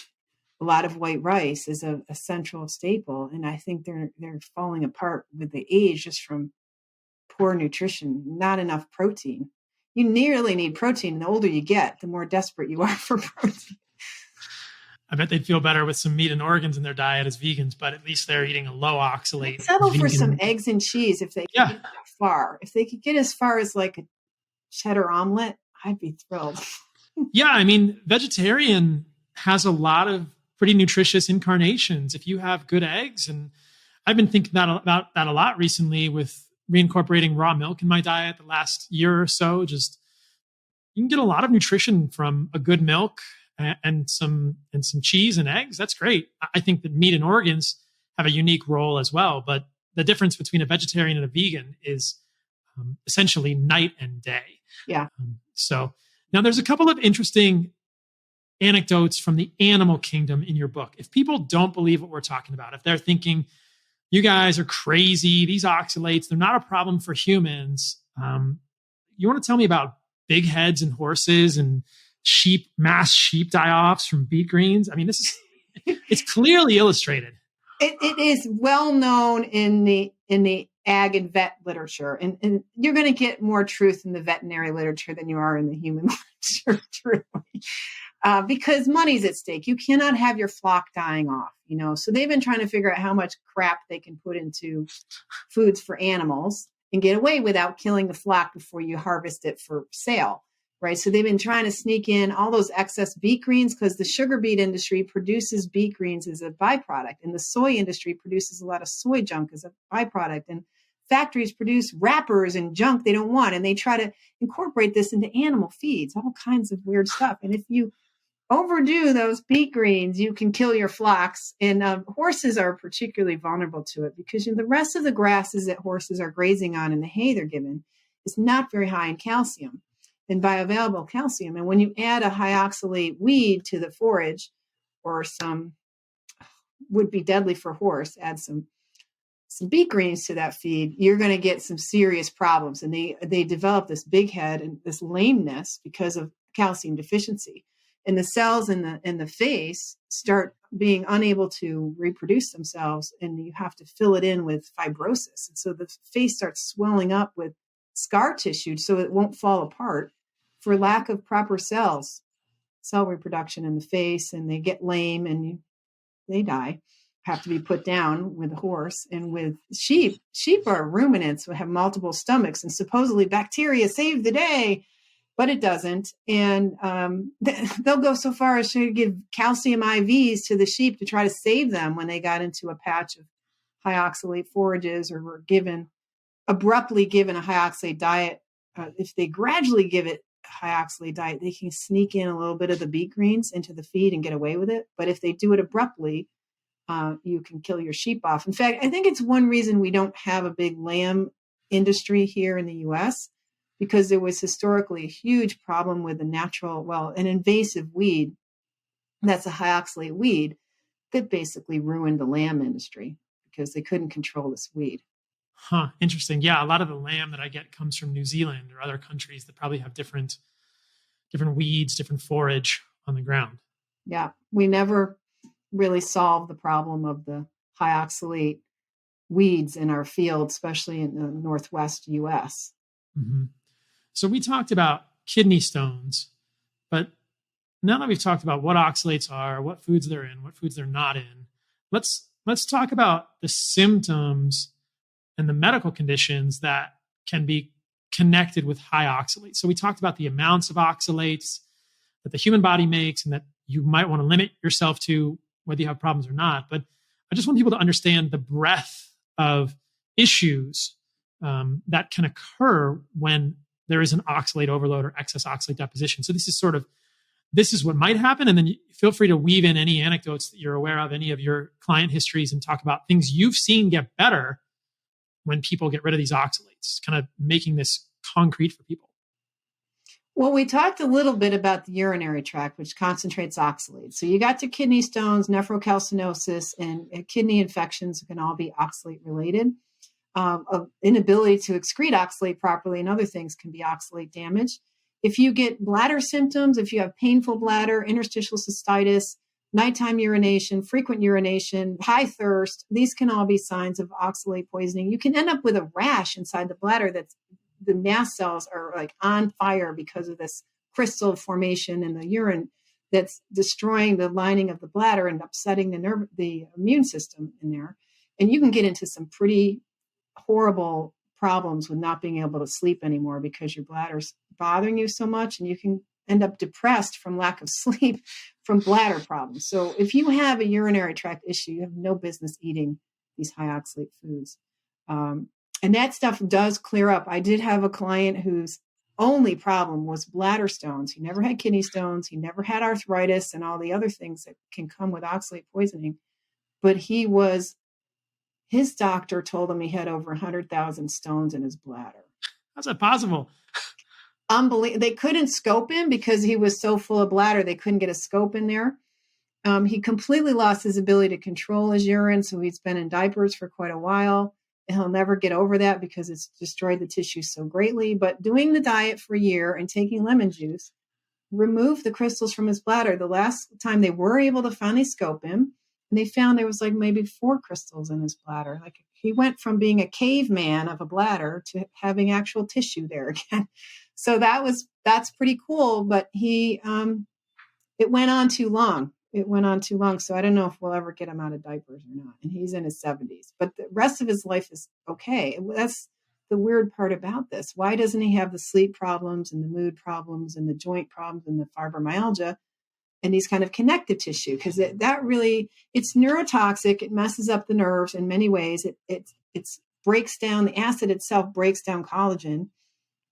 S1: a lot of white rice is a central staple. And I think they're falling apart with the age just from poor nutrition, not enough protein. You nearly need protein. And the older you get, the more desperate you are for protein.
S2: I bet they'd feel better with some meat and organs in their diet as vegans, but at least they're eating a low oxalate.
S1: Settle for some eggs and cheese if they could get that far. If they could get as far as like a cheddar omelet, I'd be thrilled.
S2: Yeah, I mean, vegetarian has a lot of pretty nutritious incarnations. If you have good eggs, and I've been thinking about that a lot recently with reincorporating raw milk in my diet the last year or so. Just you can get a lot of nutrition from a good milk and some cheese and eggs. That's great. I think that meat and organs have a unique role as well. But the difference between a vegetarian and a vegan is essentially night and day.
S1: Yeah.
S2: So now there's a couple of interesting anecdotes from the animal kingdom in your book. If people don't believe what we're talking about, if they're thinking, you guys are crazy, these oxalates, they're not a problem for humans. You want to tell me about big heads in horses and mass sheep die-offs from beet greens? I mean, it's clearly illustrated.
S1: It is well known in the ag and vet literature, and you're going to get more truth in the veterinary literature than you are in the human literature, truly, because money's at stake. You cannot have your flock dying off, So they've been trying to figure out how much crap they can put into foods for animals and get away without killing the flock before you harvest it for sale. Right. So they've been trying to sneak in all those excess beet greens because the sugar beet industry produces beet greens as a byproduct, and the soy industry produces a lot of soy junk as a byproduct. And factories produce wrappers and junk they don't want. And they try to incorporate this into animal feeds, all kinds of weird stuff. And if you overdo those beet greens, you can kill your flocks. And horses are particularly vulnerable to it because the rest of the grasses that horses are grazing on and the hay they're given is not very high in calcium and bioavailable calcium. And when you add a high oxalate weed to the forage, or some would be deadly for horse, add some beet greens to that feed, you're going to get some serious problems. And they develop this big head and this lameness because of calcium deficiency. And the cells in the face start being unable to reproduce themselves, and you have to fill it in with fibrosis. And so the face starts swelling up with scar tissue so it won't fall apart for lack of proper cell reproduction in the face, and they get lame and they die, have to be put down with a horse. And with sheep are ruminants who have multiple stomachs, and supposedly bacteria save the day, but it doesn't. And they'll go so far as to give calcium IVs to the sheep to try to save them when they got into a patch of high oxalate forages or were abruptly given a high oxalate diet. If they gradually give it a high oxalate diet, they can sneak in a little bit of the beet greens into the feed and get away with it. But if they do it abruptly, you can kill your sheep off. In fact, I think it's one reason we don't have a big lamb industry here in the U.S., because there was historically a huge problem with an invasive weed that's a high oxalate weed that basically ruined the lamb industry because they couldn't control this weed.
S2: Huh. Interesting. Yeah. A lot of the lamb that I get comes from New Zealand or other countries that probably have different weeds, different forage on the ground.
S1: Yeah. We never really solved the problem of the high oxalate weeds in our field, especially in the Northwest U.S.
S2: Mm-hmm. So we talked about kidney stones, but now that we've talked about what oxalates are, what foods they're in, what foods they're not in, let's talk about the symptoms and the medical conditions that can be connected with high oxalates. So we talked about the amounts of oxalates that the human body makes and that you might want to limit yourself to, whether you have problems or not. But I just want people to understand the breadth of issues that can occur when there is an oxalate overload or excess oxalate deposition. So this is what might happen. And then feel free to weave in any anecdotes that you're aware of, any of your client histories, and talk about things you've seen get better when people get rid of these oxalates, kind of making this concrete for people.
S1: Well, we talked a little bit about the urinary tract, which concentrates oxalates. So you got to kidney stones, nephrocalcinosis, and kidney infections can all be oxalate related. Of inability to excrete oxalate properly and other things can be oxalate damage. If you get bladder symptoms, if you have painful bladder, interstitial cystitis, nighttime urination, frequent urination, high thirst, these can all be signs of oxalate poisoning. You can end up with a rash inside the bladder that's the mast cells are like on fire because of this crystal formation in the urine that's destroying the lining of the bladder and upsetting the immune system in there. And you can get into some pretty horrible problems with not being able to sleep anymore because your bladder's bothering you so much, and you can end up depressed from lack of sleep from bladder problems. So if you have a urinary tract issue, you have no business eating these high oxalate foods. And that stuff does clear up. I did have a client whose only problem was bladder stones. He never had kidney stones. He never had arthritis and all the other things that can come with oxalate poisoning. But his doctor told him he had over 100,000 stones in his bladder.
S2: How's that possible?
S1: Unbelievable. They couldn't scope him because he was so full of bladder. They couldn't get a scope in there. He completely lost his ability to control his urine. So he's been in diapers for quite a while. He'll never get over that because it's destroyed the tissue so greatly. But doing the diet for a year and taking lemon juice removed the crystals from his bladder. The last time they were able to finally scope him, and they found there was like maybe 4 crystals in his bladder. Like he went from being a caveman of a bladder to having actual tissue there again. So that's pretty cool. But it went on too long. So I don't know if we'll ever get him out of diapers or not. And he's in his 70s, but the rest of his life is okay. That's the weird part about this. Why doesn't he have the sleep problems and the mood problems and the joint problems and the fibromyalgia and these kind of connective tissue? Because that really, it's neurotoxic. It messes up the nerves in many ways. It breaks down, the acid itself breaks down collagen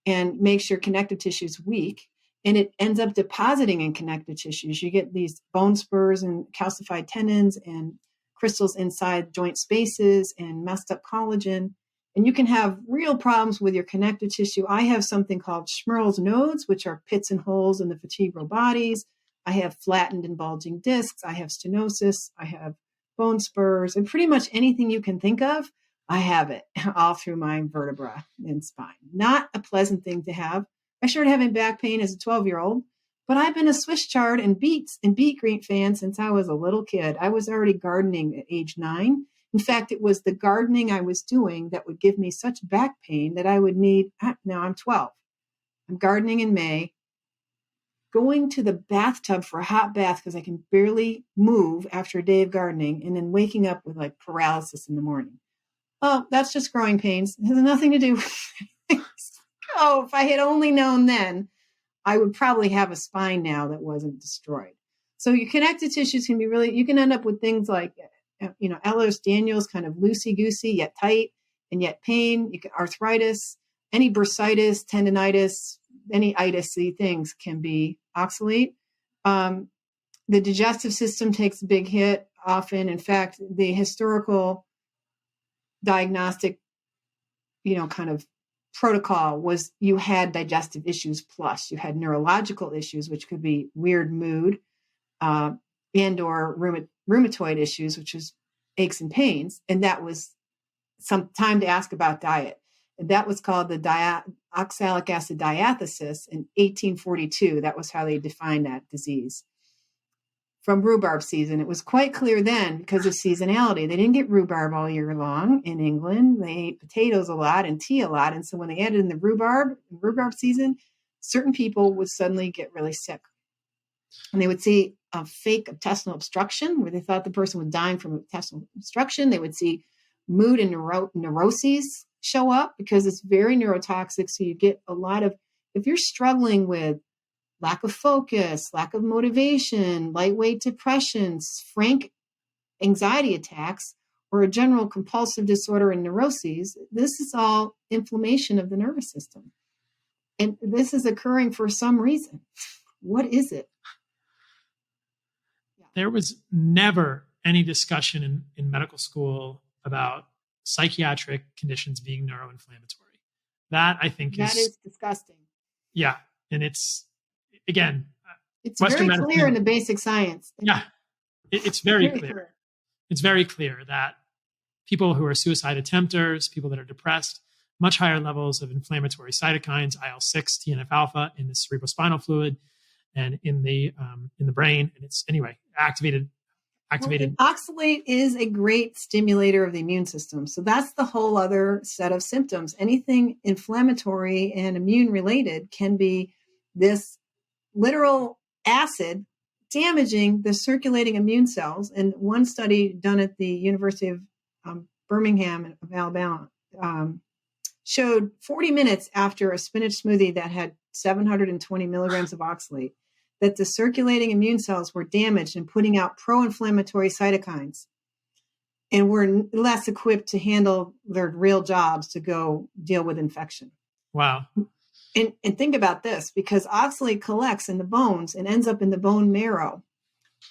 S1: and makes your connective tissues weak. And it ends up depositing in connective tissues. You get these bone spurs and calcified tendons and crystals inside joint spaces and messed up collagen. And you can have real problems with your connective tissue. I have something called Schmerl's nodes, which are pits and holes in the vertebral bodies. I have flattened and bulging discs. I have stenosis. I have bone spurs. And pretty much anything you can think of, I have it all through my vertebra and spine. Not a pleasant thing to have. I started having back pain as a 12-year-old, but I've been a Swiss chard and beet green fan since I was a little kid. I was already gardening at age 9. In fact, it was the gardening I was doing that would give me such back pain that I would need. Now I'm 12. I'm gardening in May, going to the bathtub for a hot bath because I can barely move after a day of gardening, and then waking up with like paralysis in the morning. Oh, that's just growing pains. It has nothing to do with Oh, if I had only known then, I would probably have a spine now that wasn't destroyed. So your connective tissues can be you can end up with things like, Ehlers-Danlos, kind of loosey-goosey, yet tight, and yet pain. You can arthritis, any bursitis, tendonitis, any itis-y things can be oxalate. The digestive system takes a big hit often. In fact, the historical diagnostic, kind of protocol was you had digestive issues plus you had neurological issues, which could be weird mood and or rheumatoid issues, which is aches and pains. And that was some time to ask about diet. And that was called the oxalic acid diathesis in 1842. That was how they defined that disease. From rhubarb season. It was quite clear then because of seasonality. They didn't get rhubarb all year long in England. They ate potatoes a lot and tea a lot. And so when they added in the rhubarb season, certain people would suddenly get really sick. And they would see a fake intestinal obstruction where they thought the person was dying from intestinal obstruction. They would see mood and neuroses show up because it's very neurotoxic. So you get a lot of, if you're struggling with lack of focus, lack of motivation, lightweight depressions, frank anxiety attacks, or a general compulsive disorder and neuroses, this is all inflammation of the nervous system. And this is occurring for some reason. What is it?
S2: There was never any discussion in medical school about psychiatric conditions being neuroinflammatory. That I think
S1: that is disgusting.
S2: Yeah. And it's, again,
S1: It's
S2: Western
S1: very clear
S2: medicine.
S1: in the basic science.
S2: Yeah, it's very clear. It's very clear that people who are suicide attempters, people that are depressed, much higher levels of inflammatory cytokines, IL-6, TNF alpha in the cerebrospinal fluid and in the brain. And it's anyway activated.
S1: Well, oxalate is a great stimulator of the immune system. So that's the whole other set of symptoms. Anything inflammatory and immune related can be this literal acid damaging the circulating immune cells. And one study done at the University of Birmingham of Alabama showed 40 minutes after a spinach smoothie that had 720 milligrams of oxalate that the circulating immune cells were damaged and putting out pro-inflammatory cytokines and were less equipped to handle their real jobs to go deal with infection.
S2: Wow.
S1: And think about this, because oxalate collects in the bones and ends up in the bone marrow.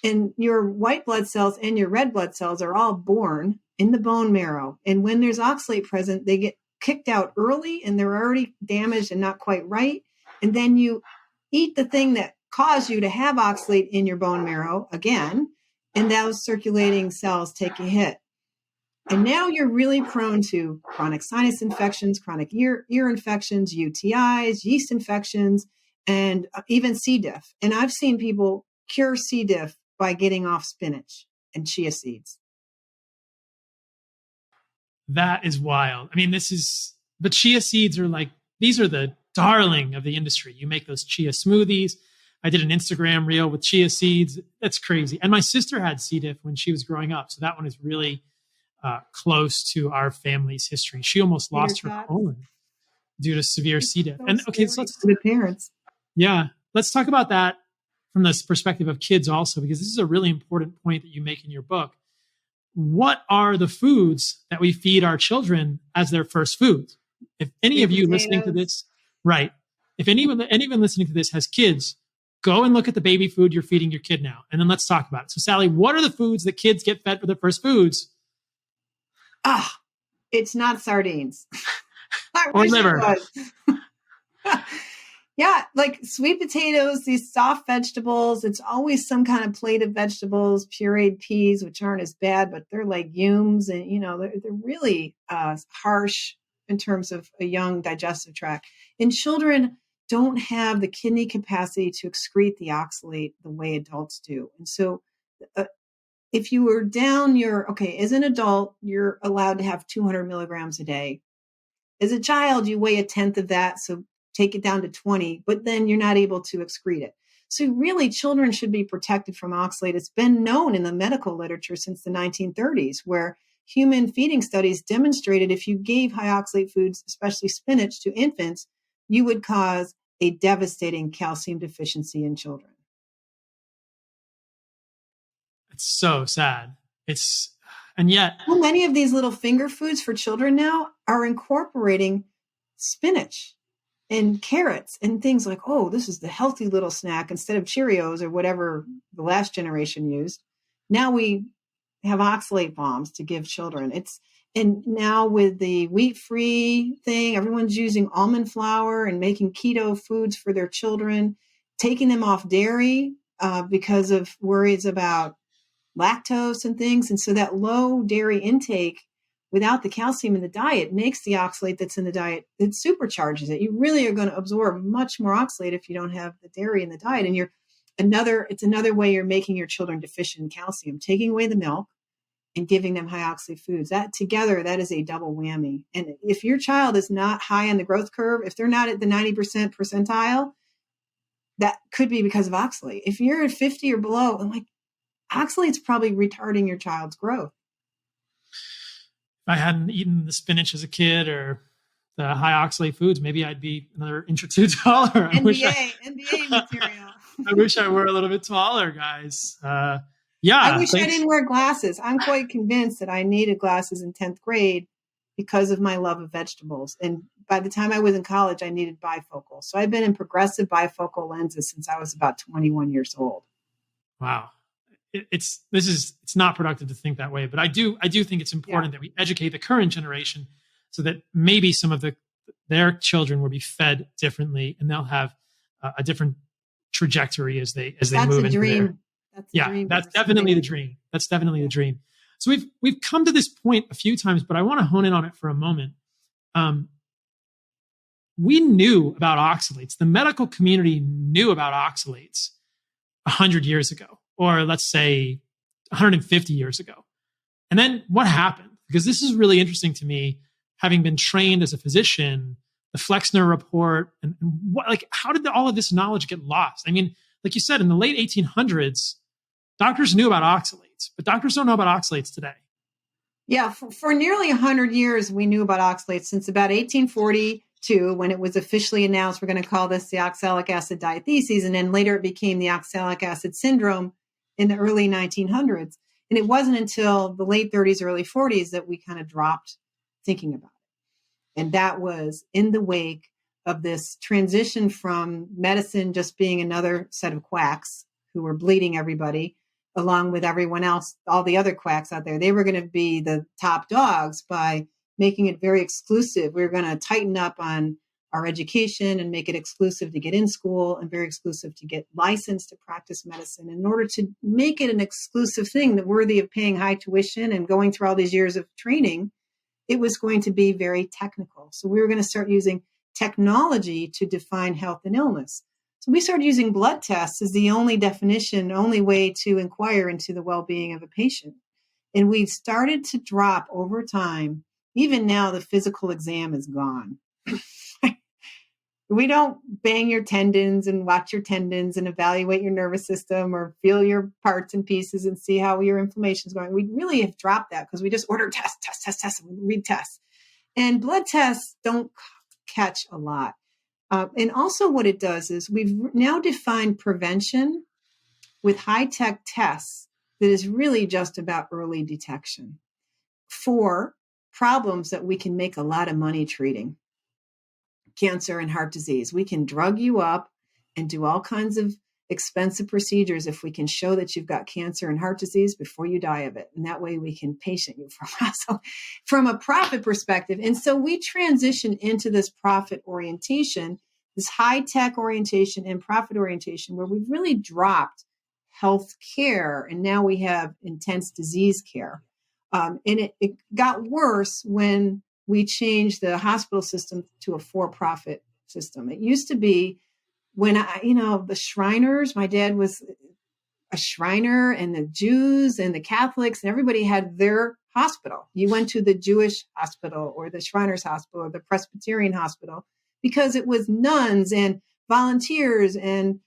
S1: And your white blood cells and your red blood cells are all born in the bone marrow. And when there's oxalate present, they get kicked out early and they're already damaged and not quite right. And then you eat the thing that caused you to have oxalate in your bone marrow again, and those circulating cells take a hit. And now you're really prone to chronic sinus infections, chronic ear infections, UTIs, yeast infections, and even C. diff. And I've seen people cure C. diff by getting off spinach and chia seeds.
S2: That is wild. I mean, the chia seeds are like, these are the darling of the industry. You make those chia smoothies. I did an Instagram reel with chia seeds. That's crazy. And my sister had C. diff when she was growing up. So that one is really close to our family's history. She almost lost her colon due to severe C. diff. And okay, so let's,
S1: the parents.
S2: Yeah, let's talk about that from this perspective of kids also, because this is a really important point that you make in your book. What are the foods that we feed our children as their first foods? If any of you listening to this, right? If anyone listening to this has kids, go and look at the baby food you're feeding your kid now, and then let's talk about it. So, Sally, what are the foods that kids get fed for their first foods?
S1: It's not sardines.
S2: Or liver.
S1: Yeah, like sweet potatoes, these soft vegetables. It's always some kind of plate of vegetables, pureed peas, which aren't as bad, but they're legumes, and they're really harsh in terms of a young digestive tract. And children don't have the kidney capacity to excrete the oxalate the way adults do. And so if you were down as an adult, you're allowed to have 200 milligrams a day. As a child, you weigh a tenth of that. So take it down to 20, but then you're not able to excrete it. So really, children should be protected from oxalate. It's been known in the medical literature since the 1930s, where human feeding studies demonstrated if you gave high oxalate foods, especially spinach, to infants, you would cause a devastating calcium deficiency in children.
S2: It's so sad. And yet,
S1: well, many of these little finger foods for children now are incorporating spinach and carrots and things like, this is the healthy little snack instead of Cheerios or whatever the last generation used. Now we have oxalate bombs to give children. And now with the wheat-free thing, everyone's using almond flour and making keto foods for their children, taking them off dairy because of worries about lactose and things. And so that low dairy intake without the calcium in the diet makes the oxalate that's in the diet, it supercharges it. You really are going to absorb much more oxalate if you don't have the dairy in the diet. And it's another way you're making your children deficient in calcium, taking away the milk and giving them high oxalate foods. That together, that is a double whammy. And if your child is not high on the growth curve, if they're not at the 90% percentile, that could be because of oxalate. If you're at 50 or below, oxalate's probably retarding your child's growth.
S2: If I hadn't eaten the spinach as a kid or the high oxalate foods, maybe I'd be another inch or two taller.
S1: NBA material.
S2: I wish I were a little bit taller, guys. I
S1: wish I didn't wear glasses. I'm quite convinced that I needed glasses in 10th grade because of my love of vegetables. And by the time I was in college, I needed bifocals. So I've been in progressive bifocal lenses since I was about 21 years old.
S2: Wow. It's not productive to think that way, but I do think it's important that we educate the current generation so that maybe some of their children will be fed differently and they'll have a different trajectory as they
S1: That's
S2: move
S1: a
S2: into
S1: dream. That's a
S2: yeah,
S1: dream.
S2: that's
S1: for
S2: definitely the
S1: somebody.
S2: dream. That's definitely the dream. So we've come to this point a few times, but I want to hone in on it for a moment. We knew about oxalates. The medical community knew about oxalates 100 years ago, or let's say 150 years ago. And then what happened? Because this is really interesting to me, having been trained as a physician, the Flexner report, and what, like, how did all of this knowledge get lost? I mean, like you said, in the late 1800s, doctors knew about oxalates, but doctors don't know about oxalates today.
S1: Yeah, for nearly 100 years, we knew about oxalates since about 1842, when it was officially announced we're going to call this the oxalic acid diatheses, and then later it became the oxalic acid syndrome in the early 1900s. And it wasn't until the late 30s, early 40s that we kind of dropped thinking about it. And that was in the wake of this transition from medicine just being another set of quacks who were bleeding everybody, along with everyone else, all the other quacks out there. They were going to be the top dogs by making it very exclusive. We were going to tighten up on our education and make it exclusive to get in school and very exclusive to get licensed to practice medicine. In order to make it an exclusive thing that worthy of paying high tuition and going through all these years of training, it was going to be very technical. So we were going to start using technology to define health and illness. So we started using blood tests as the only definition, only way to inquire into the well-being of a patient. And we've started to drop over time. Even now, the physical exam is gone. We don't bang your tendons and watch your tendons and evaluate your nervous system or feel your parts and pieces and see how your inflammation is going. We really have dropped that because we just order tests, and read tests. And blood tests don't catch a lot. And also what it does is we've now defined prevention with high-tech tests that is really just about early detection for problems that we can make a lot of money treating. Cancer and heart disease. We can drug you up and do all kinds of expensive procedures if we can show that you've got cancer and heart disease before you die of it. And that way we can patient you from a profit perspective. And so we transition into this profit orientation, this high-tech orientation and profit orientation, where we've really dropped health care. And now we have intense disease care. And it got worse when we changed the hospital system to a for-profit system. It used to be when the Shriners, my dad was a Shriner, and the Jews and the Catholics and everybody had their hospital. You went to the Jewish hospital or the Shriners hospital or the Presbyterian hospital because it was nuns and volunteers and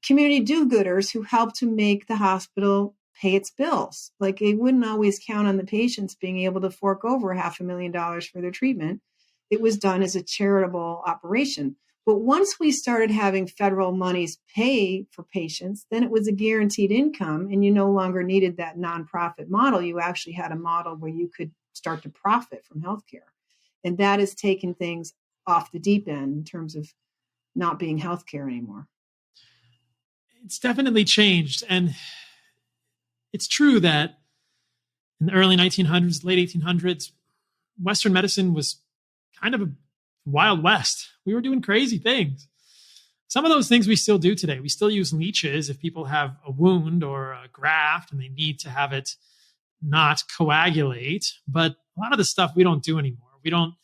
S1: community do-gooders who helped to make the hospital pay its bills. Like, they wouldn't always count on the patients being able to fork over $500,000 for their treatment. It was done as a charitable operation. But once we started having federal monies pay for patients, then it was a guaranteed income, and you no longer needed that nonprofit model. You actually had a model where you could start to profit from healthcare. And that has taken things off the deep end in terms of not being healthcare anymore.
S2: It's definitely changed. And it's true that in the early 1900s, late 1800s, Western medicine was kind of a Wild West. We were doing crazy things. Some of those things we still do today. We still use leeches if people have a wound or a graft and they need to have it not coagulate. But a lot of the stuff we don't do anymore. We don't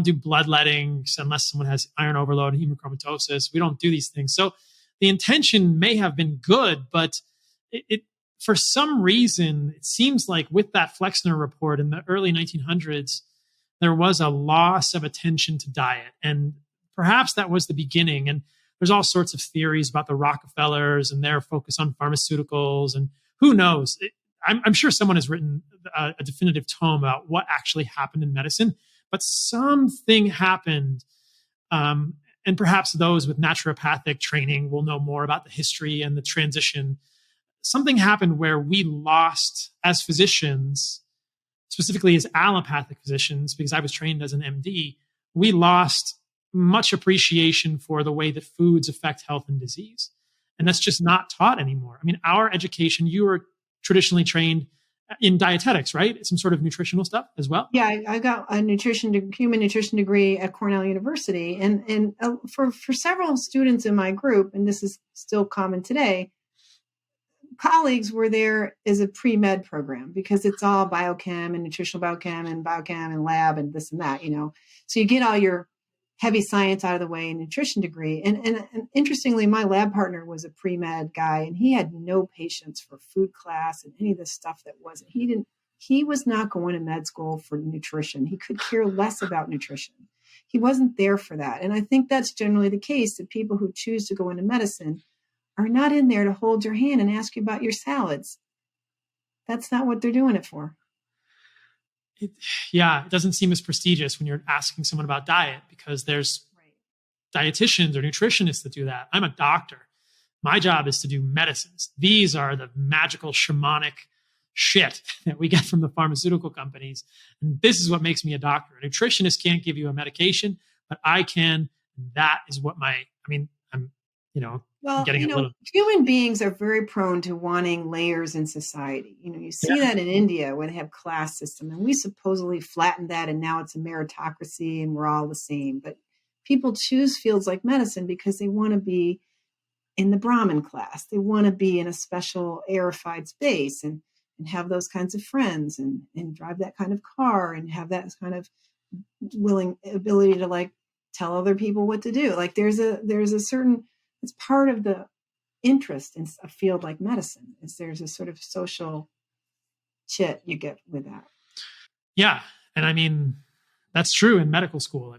S2: do bloodletting unless someone has iron overload and hemochromatosis. We don't do these things. So the intention may have been good, but it for some reason, it seems like with that Flexner report in the early 1900s, there was a loss of attention to diet. And perhaps that was the beginning. And there's all sorts of theories about the Rockefellers and their focus on pharmaceuticals. And who knows? I'm sure someone has written a definitive tome about what actually happened in medicine, but something happened. And perhaps those with naturopathic training will know more about the history and the transition. Something happened where we lost, as physicians, specifically as allopathic physicians, because I was trained as an MD, we lost much appreciation for the way that foods affect health and disease. And that's just not taught anymore. I mean, our education, you were traditionally trained in dietetics, right? Some sort of nutritional stuff as well.
S1: Yeah, I got a human nutrition degree at Cornell University, and for several students in my group, and this is still common today, colleagues were there as a pre-med program because it's all biochem and nutritional biochem and lab and this and that, So you get all your heavy science out of the way and nutrition degree. And interestingly, my lab partner was a pre-med guy, and he had no patience for food class and any of this stuff that wasn't. He was not going to med school for nutrition. He could care less about nutrition. He wasn't there for that. And I think that's generally the case, that people who choose to go into medicine are not in there to hold your hand and ask you about your salads. That's not what they're doing it for.
S2: It doesn't seem as prestigious when you're asking someone about diet, because there's dietitians or nutritionists that do that. I'm a doctor. My job is to do medicines. These are the magical shamanic shit that we get from the pharmaceutical companies. And this is what makes me a doctor. A nutritionist can't give you a medication, but I can. That is what
S1: human beings are very prone to wanting layers in society. You see that in India where they have class system, and we supposedly flattened that, and now it's a meritocracy and we're all the same. But people choose fields like medicine because they want to be in the Brahmin class. They want to be in a special airified space and have those kinds of friends and drive that kind of car and have that kind of ability to tell other people what to do. There's a certain, it's part of the interest in a field like medicine, is there's a sort of social chit you get with that.
S2: Yeah. And that's true in medical school.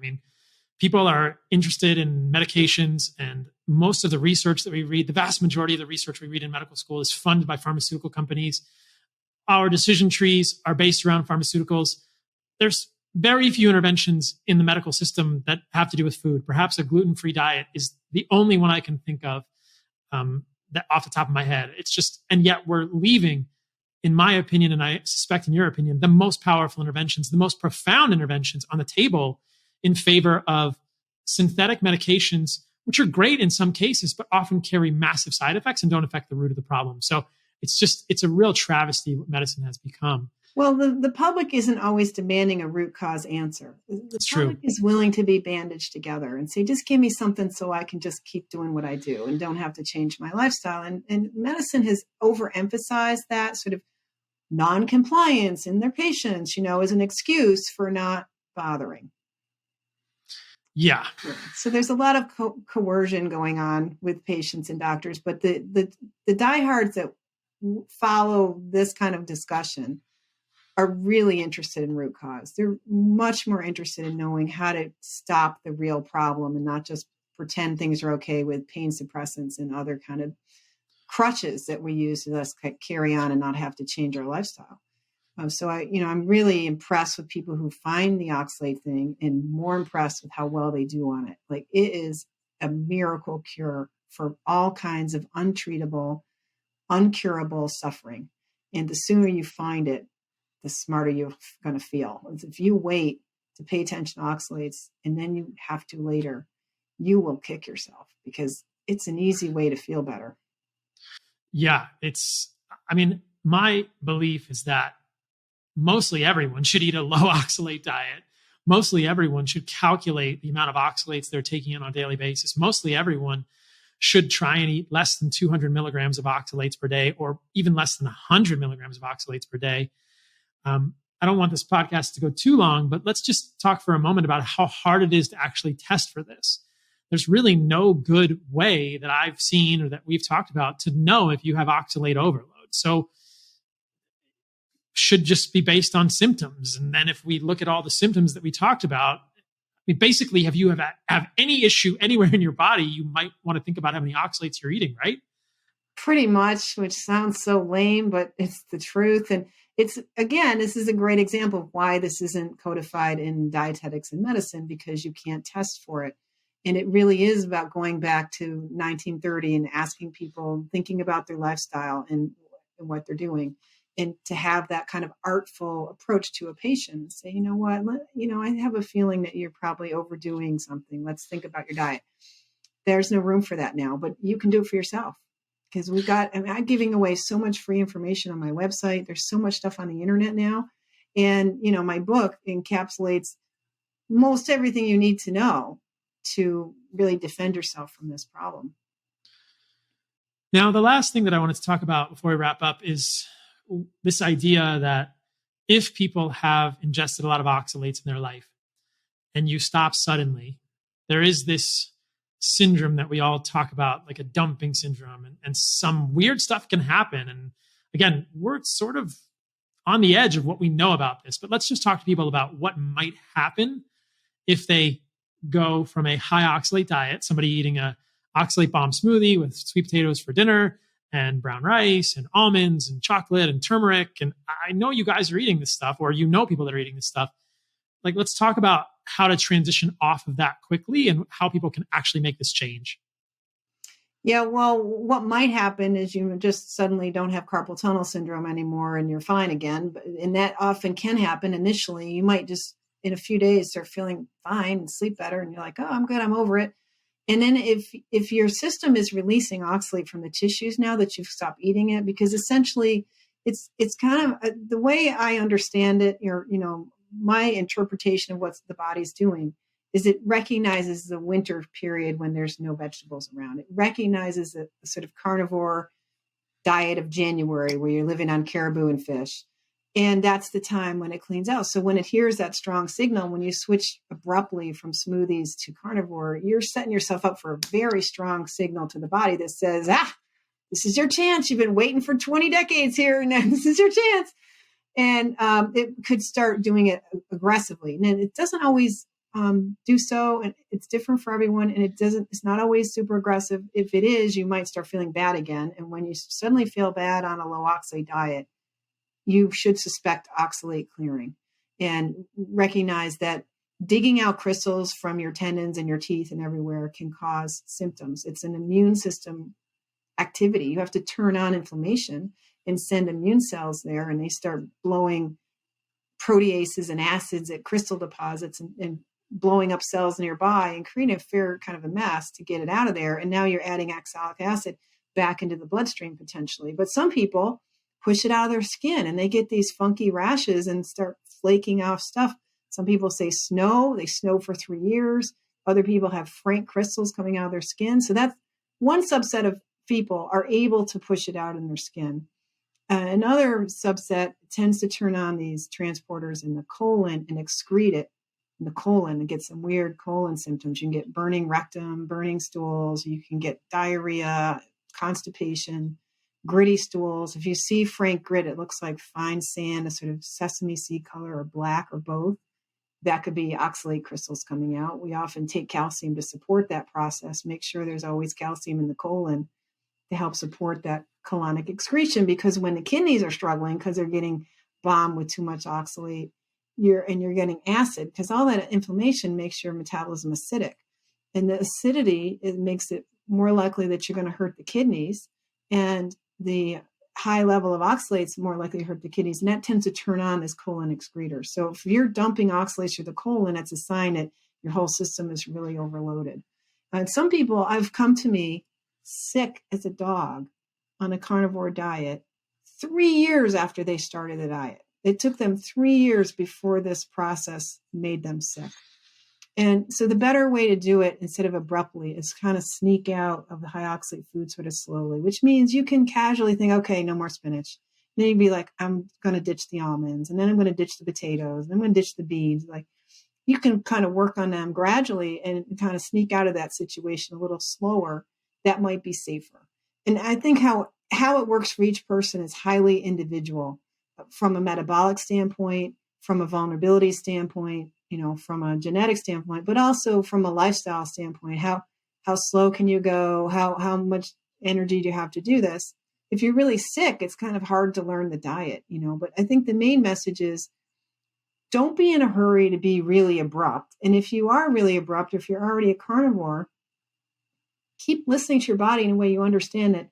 S2: People are interested in medications, and most of the research that we read, the vast majority of the research we read in medical school is funded by pharmaceutical companies. Our decision trees are based around pharmaceuticals. There's very few interventions in the medical system that have to do with food. Perhaps a gluten-free diet is the only one I can think of that off the top of my head. And yet we're leaving, in my opinion, and I suspect in your opinion, the most powerful interventions, the most profound interventions on the table in favor of synthetic medications, which are great in some cases, but often carry massive side effects and don't affect the root of the problem. So it's a real travesty what medicine has become.
S1: Well, the public isn't always demanding a root cause answer. The public is willing to be bandaged together and say, just give me something so I can just keep doing what I do and don't have to change my lifestyle. And medicine has overemphasized that sort of non-compliance in their patients, as an excuse for not bothering.
S2: Yeah.
S1: So there's a lot of coercion going on with patients and doctors, but the diehards that follow this kind of discussion are really interested in root cause. They're much more interested in knowing how to stop the real problem and not just pretend things are okay with pain suppressants and other kind of crutches that we use to let us carry on and not have to change our lifestyle. So I'm really impressed with people who find the oxalate thing, and more impressed with how well they do on it. It is a miracle cure for all kinds of untreatable, uncurable suffering. And the sooner you find it, the smarter you're going to feel. If you wait to pay attention to oxalates and then you have to later, you will kick yourself, because it's an easy way to feel better.
S2: Yeah, my belief is that mostly everyone should eat a low oxalate diet. Mostly everyone should calculate the amount of oxalates they're taking in on a daily basis. Mostly everyone should try and eat less than 200 milligrams of oxalates per day, or even less than 100 milligrams of oxalates per day. I don't want this podcast to go too long, but let's just talk for a moment about how hard it is to actually test for this. There's really no good way that I've seen or that we've talked about to know if you have oxalate overload. So should just be based on symptoms. And then if we look at all the symptoms that we talked about, basically, if you have any issue anywhere in your body, you might want to think about how many oxalates you're eating, right?
S1: Pretty much, which sounds so lame, but it's the truth. And this is a great example of why this isn't codified in dietetics and medicine, because you can't test for it. And it really is about going back to 1930 and asking people, thinking about their lifestyle and what they're doing, and to have that kind of artful approach to a patient. Say, you know what, I have a feeling that you're probably overdoing something. Let's think about your diet. There's no room for that now, but you can do it for yourself, because I'm giving away so much free information on my website. There's so much stuff on the internet now. And, my book encapsulates most everything you need to know to really defend yourself from this problem.
S2: Now, the last thing that I wanted to talk about before we wrap up is this idea that if people have ingested a lot of oxalates in their life and you stop suddenly, there is this syndrome that we all talk about, like a dumping syndrome, and some weird stuff can happen. And again, we're sort of on the edge of what we know about this, but let's just talk to people about what might happen if they go from a high oxalate diet, somebody eating a oxalate bomb smoothie with sweet potatoes for dinner and brown rice and almonds and chocolate and turmeric. And I know you guys are eating this stuff, or people that are eating this stuff. Like, let's talk about how to transition off of that quickly and how people can actually make this change.
S1: Yeah, well, what might happen is you just suddenly don't have carpal tunnel syndrome anymore and you're fine again. And that often can happen initially. You might just, in a few days, start feeling fine and sleep better. And you're like, oh, I'm good, I'm over it. And then if your system is releasing oxalate from the tissues now that you've stopped eating it, because essentially it's kind of the way I understand it, my interpretation of what the body's doing is it recognizes the winter period when there's no vegetables around. It recognizes the sort of carnivore diet of January where you're living on caribou and fish. And that's the time when it cleans out. So when it hears that strong signal, when you switch abruptly from smoothies to carnivore, you're setting yourself up for a very strong signal to the body that says, this is your chance. You've been waiting for 20 decades here, and this is your chance. And it could start doing it aggressively. And it doesn't always do so. And it's different for everyone. And it's not always super aggressive. If it is, you might start feeling bad again. And when you suddenly feel bad on a low oxalate diet, you should suspect oxalate clearing and recognize that digging out crystals from your tendons and your teeth and everywhere can cause symptoms. It's an immune system activity. You have to turn on inflammation and send immune cells there, and they start blowing proteases and acids at crystal deposits and blowing up cells nearby and creating a fair kind of a mess to get it out of there. And now you're adding oxalic acid back into the bloodstream potentially. But some people push it out of their skin and they get these funky rashes and start flaking off stuff. Some people say they snow for 3 years. Other people have frank crystals coming out of their skin. So that's one subset of people are able to push it out in their skin. Another subset tends to turn on these transporters in the colon and excrete it in the colon and get some weird colon symptoms. You can get burning rectum, burning stools. You can get diarrhea, constipation, gritty stools. If you see frank grit, it looks like fine sand, a sort of sesame seed color or black or both. That could be oxalate crystals coming out. We often take calcium to support that process. Make sure there's always calcium in the colon to help support that colonic excretion, because when the kidneys are struggling because they're getting bombed with too much oxalate, you're getting acid, because all that inflammation makes your metabolism acidic. And the acidity, it makes it more likely that you're going to hurt the kidneys, and the high level of oxalates more likely to hurt the kidneys, and that tends to turn on this colon excretor. So if you're dumping oxalates through the colon, that's a sign that your whole system is really overloaded. And some people have come to me sick as a dog on a carnivore diet 3 years after they started the diet. It took them 3 years before this process made them sick. And so the better way to do it instead of abruptly is kind of sneak out of the high oxalate food sort of slowly, which means you can casually think, okay, no more spinach. And then you'd be like, I'm going to ditch the almonds, and then I'm going to ditch the potatoes, and I'm going to ditch the beans. Like, you can kind of work on them gradually and kind of sneak out of that situation a little slower. That might be safer. And I think how it works for each person is highly individual, from a metabolic standpoint, from a vulnerability standpoint, from a genetic standpoint, but also from a lifestyle standpoint. How slow can you go? How much energy do you have to do this? If you're really sick, it's kind of hard to learn the diet, but I think the main message is don't be in a hurry to be really abrupt. And if you are really abrupt, if you're already a carnivore, keep listening to your body in a way you understand that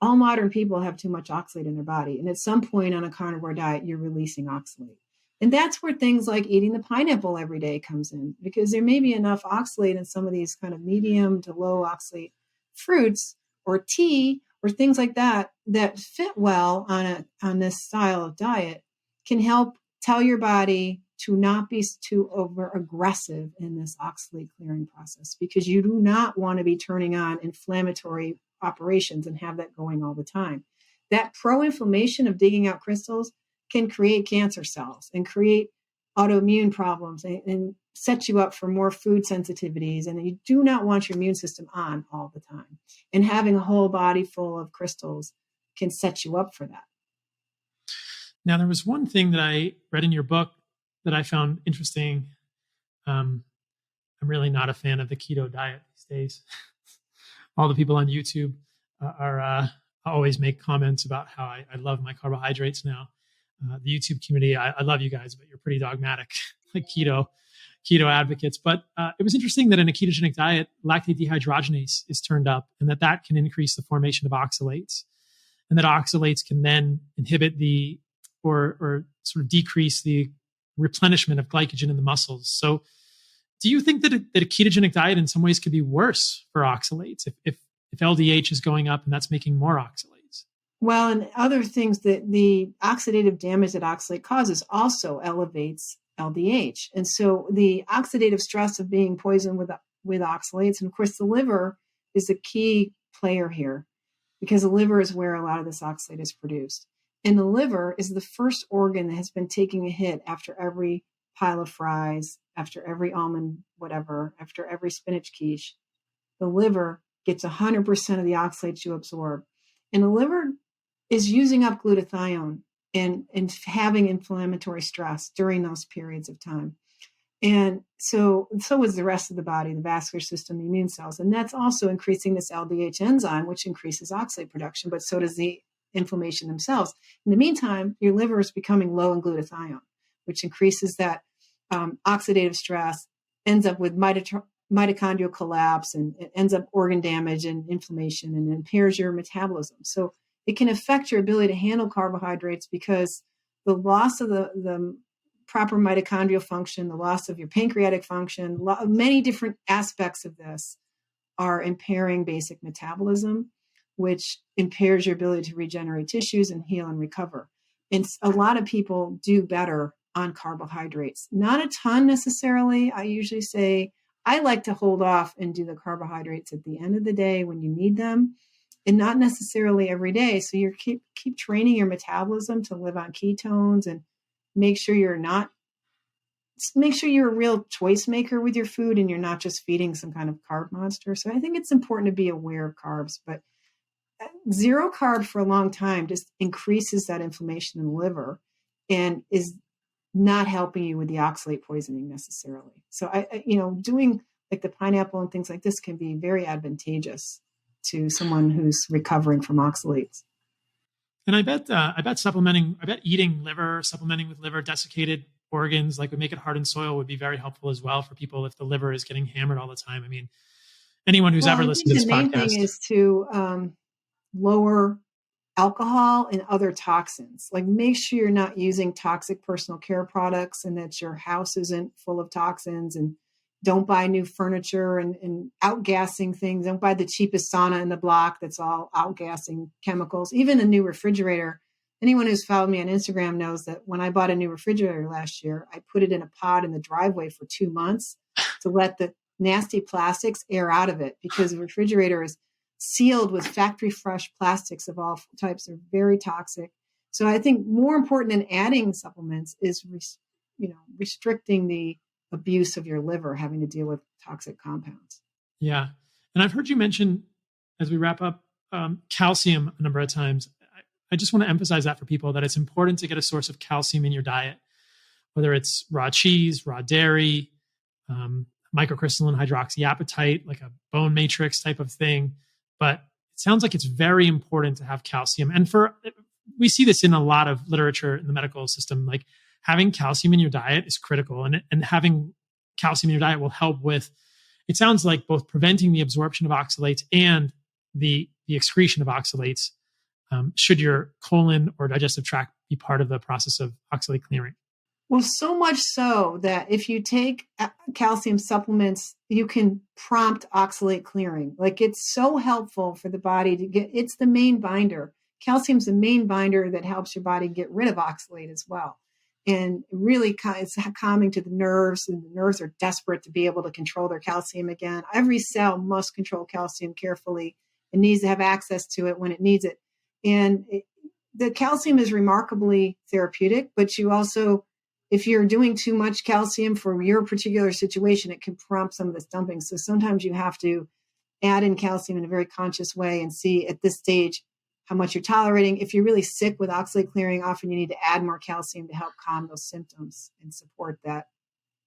S1: all modern people have too much oxalate in their body. And at some point on a carnivore diet, you're releasing oxalate. And that's where things like eating the pineapple every day comes in, because there may be enough oxalate in some of these kind of medium to low oxalate fruits or tea or things like that that fit well on this style of diet can help tell your body to not be too over aggressive in this oxalate clearing process, because you do not want to be turning on inflammatory operations and have that going all the time. That pro-inflammation of digging out crystals can create cancer cells and create autoimmune problems and set you up for more food sensitivities. And you do not want your immune system on all the time. And having a whole body full of crystals can set you up for that.
S2: Now, there was one thing that I read in your book that I found interesting. I'm really not a fan of the keto diet these days. All the people on YouTube are always make comments about how I love my carbohydrates now. The YouTube community, I love you guys, but you're pretty dogmatic, like keto advocates. But it was interesting that in a ketogenic diet, lactate dehydrogenase is turned up, and that can increase the formation of oxalates, and that oxalates can then inhibit or sort of decrease the replenishment of glycogen in the muscles. So do you think that a ketogenic diet in some ways could be worse for oxalates if LDH is going up and that's making more oxalates?
S1: Well, and other things, that the oxidative damage that oxalate causes also elevates LDH. And so the oxidative stress of being poisoned with oxalates, and of course the liver is a key player here, because the liver is where a lot of this oxalate is produced. And the liver is the first organ that has been taking a hit after every pile of fries, after every almond, whatever, after every spinach quiche. The liver gets 100% of the oxalates you absorb. And the liver is using up glutathione and having inflammatory stress during those periods of time. And so is the rest of the body, the vascular system, the immune cells. And that's also increasing this LDH enzyme, which increases oxalate production, but so does the inflammation themselves. In the meantime, your liver is becoming low in glutathione, which increases that oxidative stress, ends up with mitochondrial collapse, and it ends up organ damage and inflammation, and impairs your metabolism. So it can affect your ability to handle carbohydrates, because the loss of the proper mitochondrial function, the loss of your pancreatic function, many different aspects of this are impairing basic metabolism, which impairs your ability to regenerate tissues and heal and recover. And a lot of people do better on carbohydrates. Not a ton necessarily. I usually say I like to hold off and do the carbohydrates at the end of the day when you need them, and not necessarily every day. So you keep training your metabolism to live on ketones, and make sure you're a real choice maker with your food, and you're not just feeding some kind of carb monster. So I think it's important to be aware of carbs, but zero carb for a long time just increases that inflammation in the liver and is not helping you with the oxalate poisoning necessarily. So doing like the pineapple and things like this can be very advantageous to someone who's recovering from oxalates.
S2: And I bet eating liver, supplementing with liver desiccated organs, like would make it hard in soil, would be very helpful as well for people if the liver is getting hammered all the time. I mean, anyone who's ever listened to this podcast.
S1: The main thing is to lower alcohol and other toxins. Like, make sure you're not using toxic personal care products, and that your house isn't full of toxins, and don't buy new furniture and outgassing things. Don't buy the cheapest sauna in the block that's all outgassing chemicals. Even a new refrigerator. Anyone who's followed me on Instagram knows that when I bought a new refrigerator last year, I put it in a pod in the driveway for 2 months to let the nasty plastics air out of it, because the refrigerator is sealed with factory fresh plastics of all types. They're very toxic. So I think more important than adding supplements is, restricting the abuse of your liver having to deal with toxic compounds.
S2: Yeah. And I've heard you mention, as we wrap up, calcium a number of times. I just want to emphasize that for people, that it's important to get a source of calcium in your diet, whether it's raw cheese, raw dairy, microcrystalline hydroxyapatite, like a bone matrix type of thing. But it sounds like it's very important to have calcium. And we see this in a lot of literature in the medical system, like having calcium in your diet is critical. And having calcium in your diet will help with, it sounds like, both preventing the absorption of oxalates and the excretion of oxalates, should your colon or digestive tract be part of the process of oxalate clearing.
S1: Well, so much so that if you take calcium supplements, you can prompt oxalate clearing. Like it's so helpful for the body to get, it's the main binder. Calcium's the main binder that helps your body get rid of oxalate as well. And really it's calming to the nerves, and the nerves are desperate to be able to control their calcium again. Every cell must control calcium carefully. It needs to have access to it when it needs it. And the calcium is remarkably therapeutic, but you also, if you're doing too much calcium for your particular situation, it can prompt some of this dumping. So sometimes you have to add in calcium in a very conscious way and see at this stage how much you're tolerating. If you're really sick with oxalate clearing, often you need to add more calcium to help calm those symptoms and support that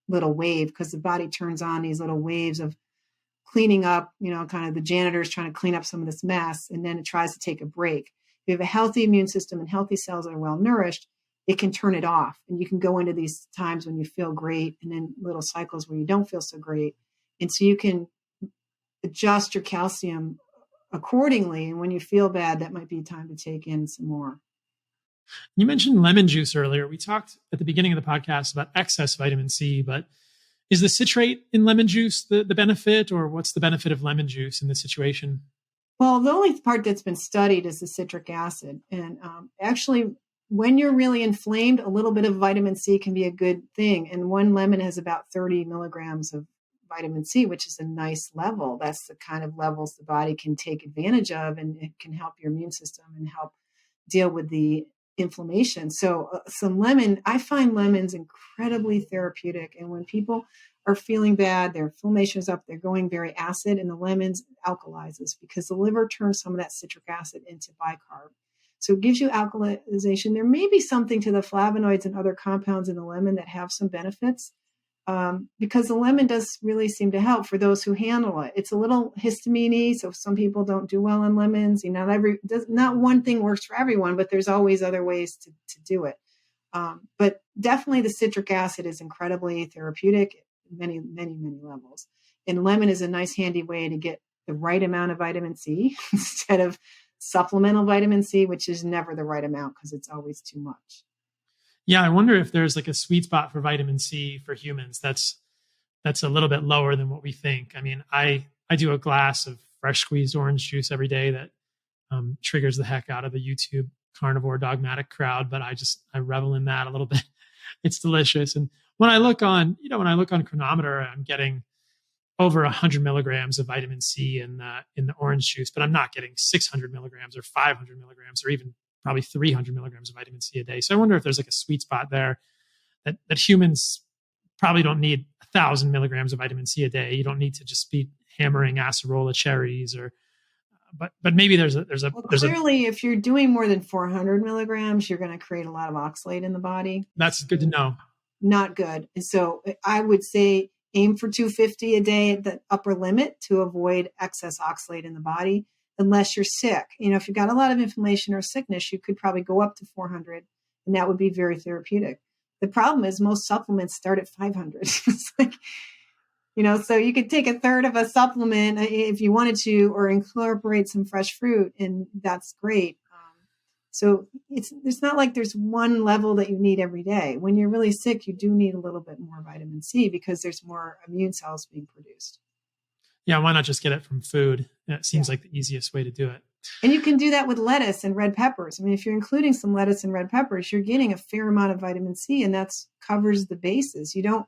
S1: little wave, because the body turns on these little waves of cleaning up, kind of the janitor's trying to clean up some of this mess, and then it tries to take a break. If you have a healthy immune system and healthy cells that are well nourished, it can turn it off, and you can go into these times when you feel great and then little cycles where you don't feel so great. And so you can adjust your calcium accordingly. And when you feel bad, that might be time to take in some more.
S2: You mentioned lemon juice earlier. We talked at the beginning of the podcast about excess vitamin C, but is the citrate in lemon juice the benefit, or what's the benefit of lemon juice in this situation?
S1: Well, the only part that's been studied is the citric acid. And actually, when you're really inflamed, a little bit of vitamin C can be a good thing. And one lemon has about 30 milligrams of vitamin C, which is a nice level. That's the kind of levels the body can take advantage of, and it can help your immune system and help deal with the inflammation. So some lemon, I find lemons incredibly therapeutic. And when people are feeling bad, their inflammation is up, they're going very acid, and the lemons alkalizes because the liver turns some of that citric acid into bicarb. So it gives you alkalization. There may be something to the flavonoids and other compounds in the lemon that have some benefits, because the lemon does really seem to help for those who handle it. It's a little histamine-y, so some people don't do well on lemons. Not one thing works for everyone, but there's always other ways to do it. But definitely the citric acid is incredibly therapeutic at many, many, many levels. And lemon is a nice, handy way to get the right amount of vitamin C instead of supplemental vitamin C, which is never the right amount because it's always too much.
S2: Yeah, I wonder if there's like a sweet spot for vitamin C for humans that's a little bit lower than what we think. I mean, I do a glass of fresh squeezed orange juice every day that triggers the heck out of the YouTube carnivore dogmatic crowd, but I revel in that a little bit. It's delicious. And when I look on Chronometer, I'm getting over 100 milligrams of vitamin C in the orange juice, but I'm not getting 600 milligrams or 500 milligrams or even probably 300 milligrams of vitamin C a day. So I wonder if there's like a sweet spot there that humans probably don't need 1,000 milligrams of vitamin C a day. You don't need to just be hammering acerola cherries but maybe there's
S1: clearly, if you're doing more than 400 milligrams, you're going to create a lot of oxalate in the body.
S2: That's good to know.
S1: Not good. And so I would say aim for 250 a day at the upper limit to avoid excess oxalate in the body, unless you're sick. If you've got a lot of inflammation or sickness, you could probably go up to 400, and that would be very therapeutic. The problem is most supplements start at 500. It's like, so you could take a third of a supplement if you wanted to, or incorporate some fresh fruit, and that's great. So it's not like there's one level that you need every day. When you're really sick, you do need a little bit more vitamin C because there's more immune cells being produced.
S2: Yeah, why not just get it from food? It seems like the easiest way to do it.
S1: And you can do that with lettuce and red peppers. I mean, if you're including some lettuce and red peppers, you're getting a fair amount of vitamin C, and that covers the bases. You don't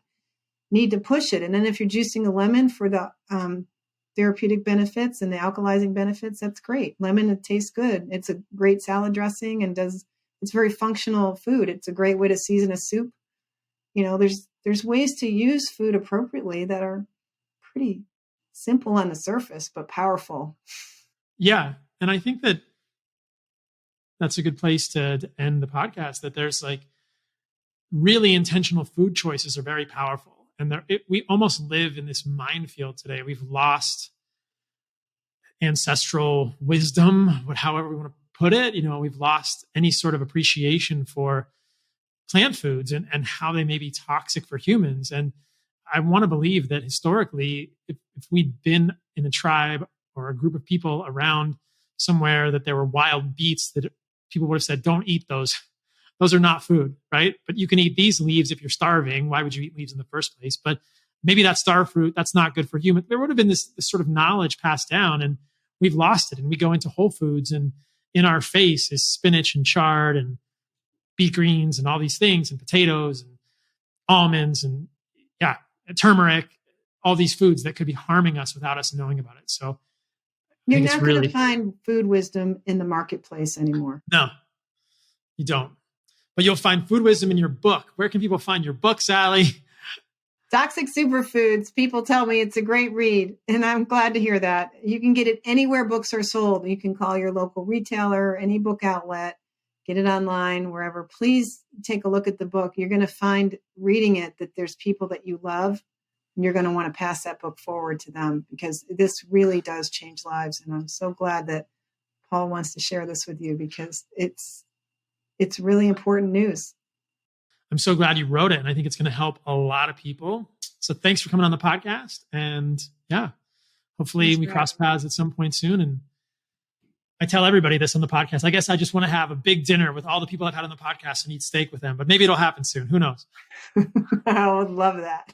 S1: need to push it. And then if you're juicing a lemon for the therapeutic benefits and the alkalizing benefits, that's great. Lemon, it tastes good. It's a great salad dressing and it's very functional food. It's a great way to season a soup. There's ways to use food appropriately that are pretty simple on the surface, but powerful.
S2: Yeah. And I think that's a good place to end the podcast, that there's like really intentional food choices are very powerful. And we almost live in this minefield today. We've lost ancestral wisdom, however we want to put it. We've lost any sort of appreciation for plant foods and how they may be toxic for humans. And I want to believe that historically, if we'd been in a tribe or a group of people around somewhere that there were wild beets, that people would have said, don't eat those those are not food, right? But you can eat these leaves if you're starving. Why would you eat leaves in the first place? But maybe that star fruit, that's not good for humans. There would have been this sort of knowledge passed down, and we've lost it. And we go into Whole Foods, and in our face is spinach and chard and beet greens and all these things, and potatoes and almonds and turmeric, all these foods that could be harming us without us knowing about it. So
S1: you're not going to find food wisdom in the marketplace anymore.
S2: No, you don't. But you'll find food wisdom in your book. Where can people find your book, Sally?
S1: Toxic Superfoods. People tell me it's a great read, and I'm glad to hear that. You can get it anywhere books are sold. You can call your local retailer, any book outlet, get it online, wherever. Please take a look at the book. You're going to find, reading it, that there's people that you love, and you're going to want to pass that book forward to them, because this really does change lives. And I'm so glad that Paul wants to share this with you, because it's really important news.
S2: I'm so glad you wrote it, and I think it's going to help a lot of people. So thanks for coming on the podcast. And hopefully we cross paths at some point soon. And I tell everybody this on the podcast. I guess I just want to have a big dinner with all the people I've had on the podcast and eat steak with them, but maybe it'll happen soon. Who knows?
S1: I would love that.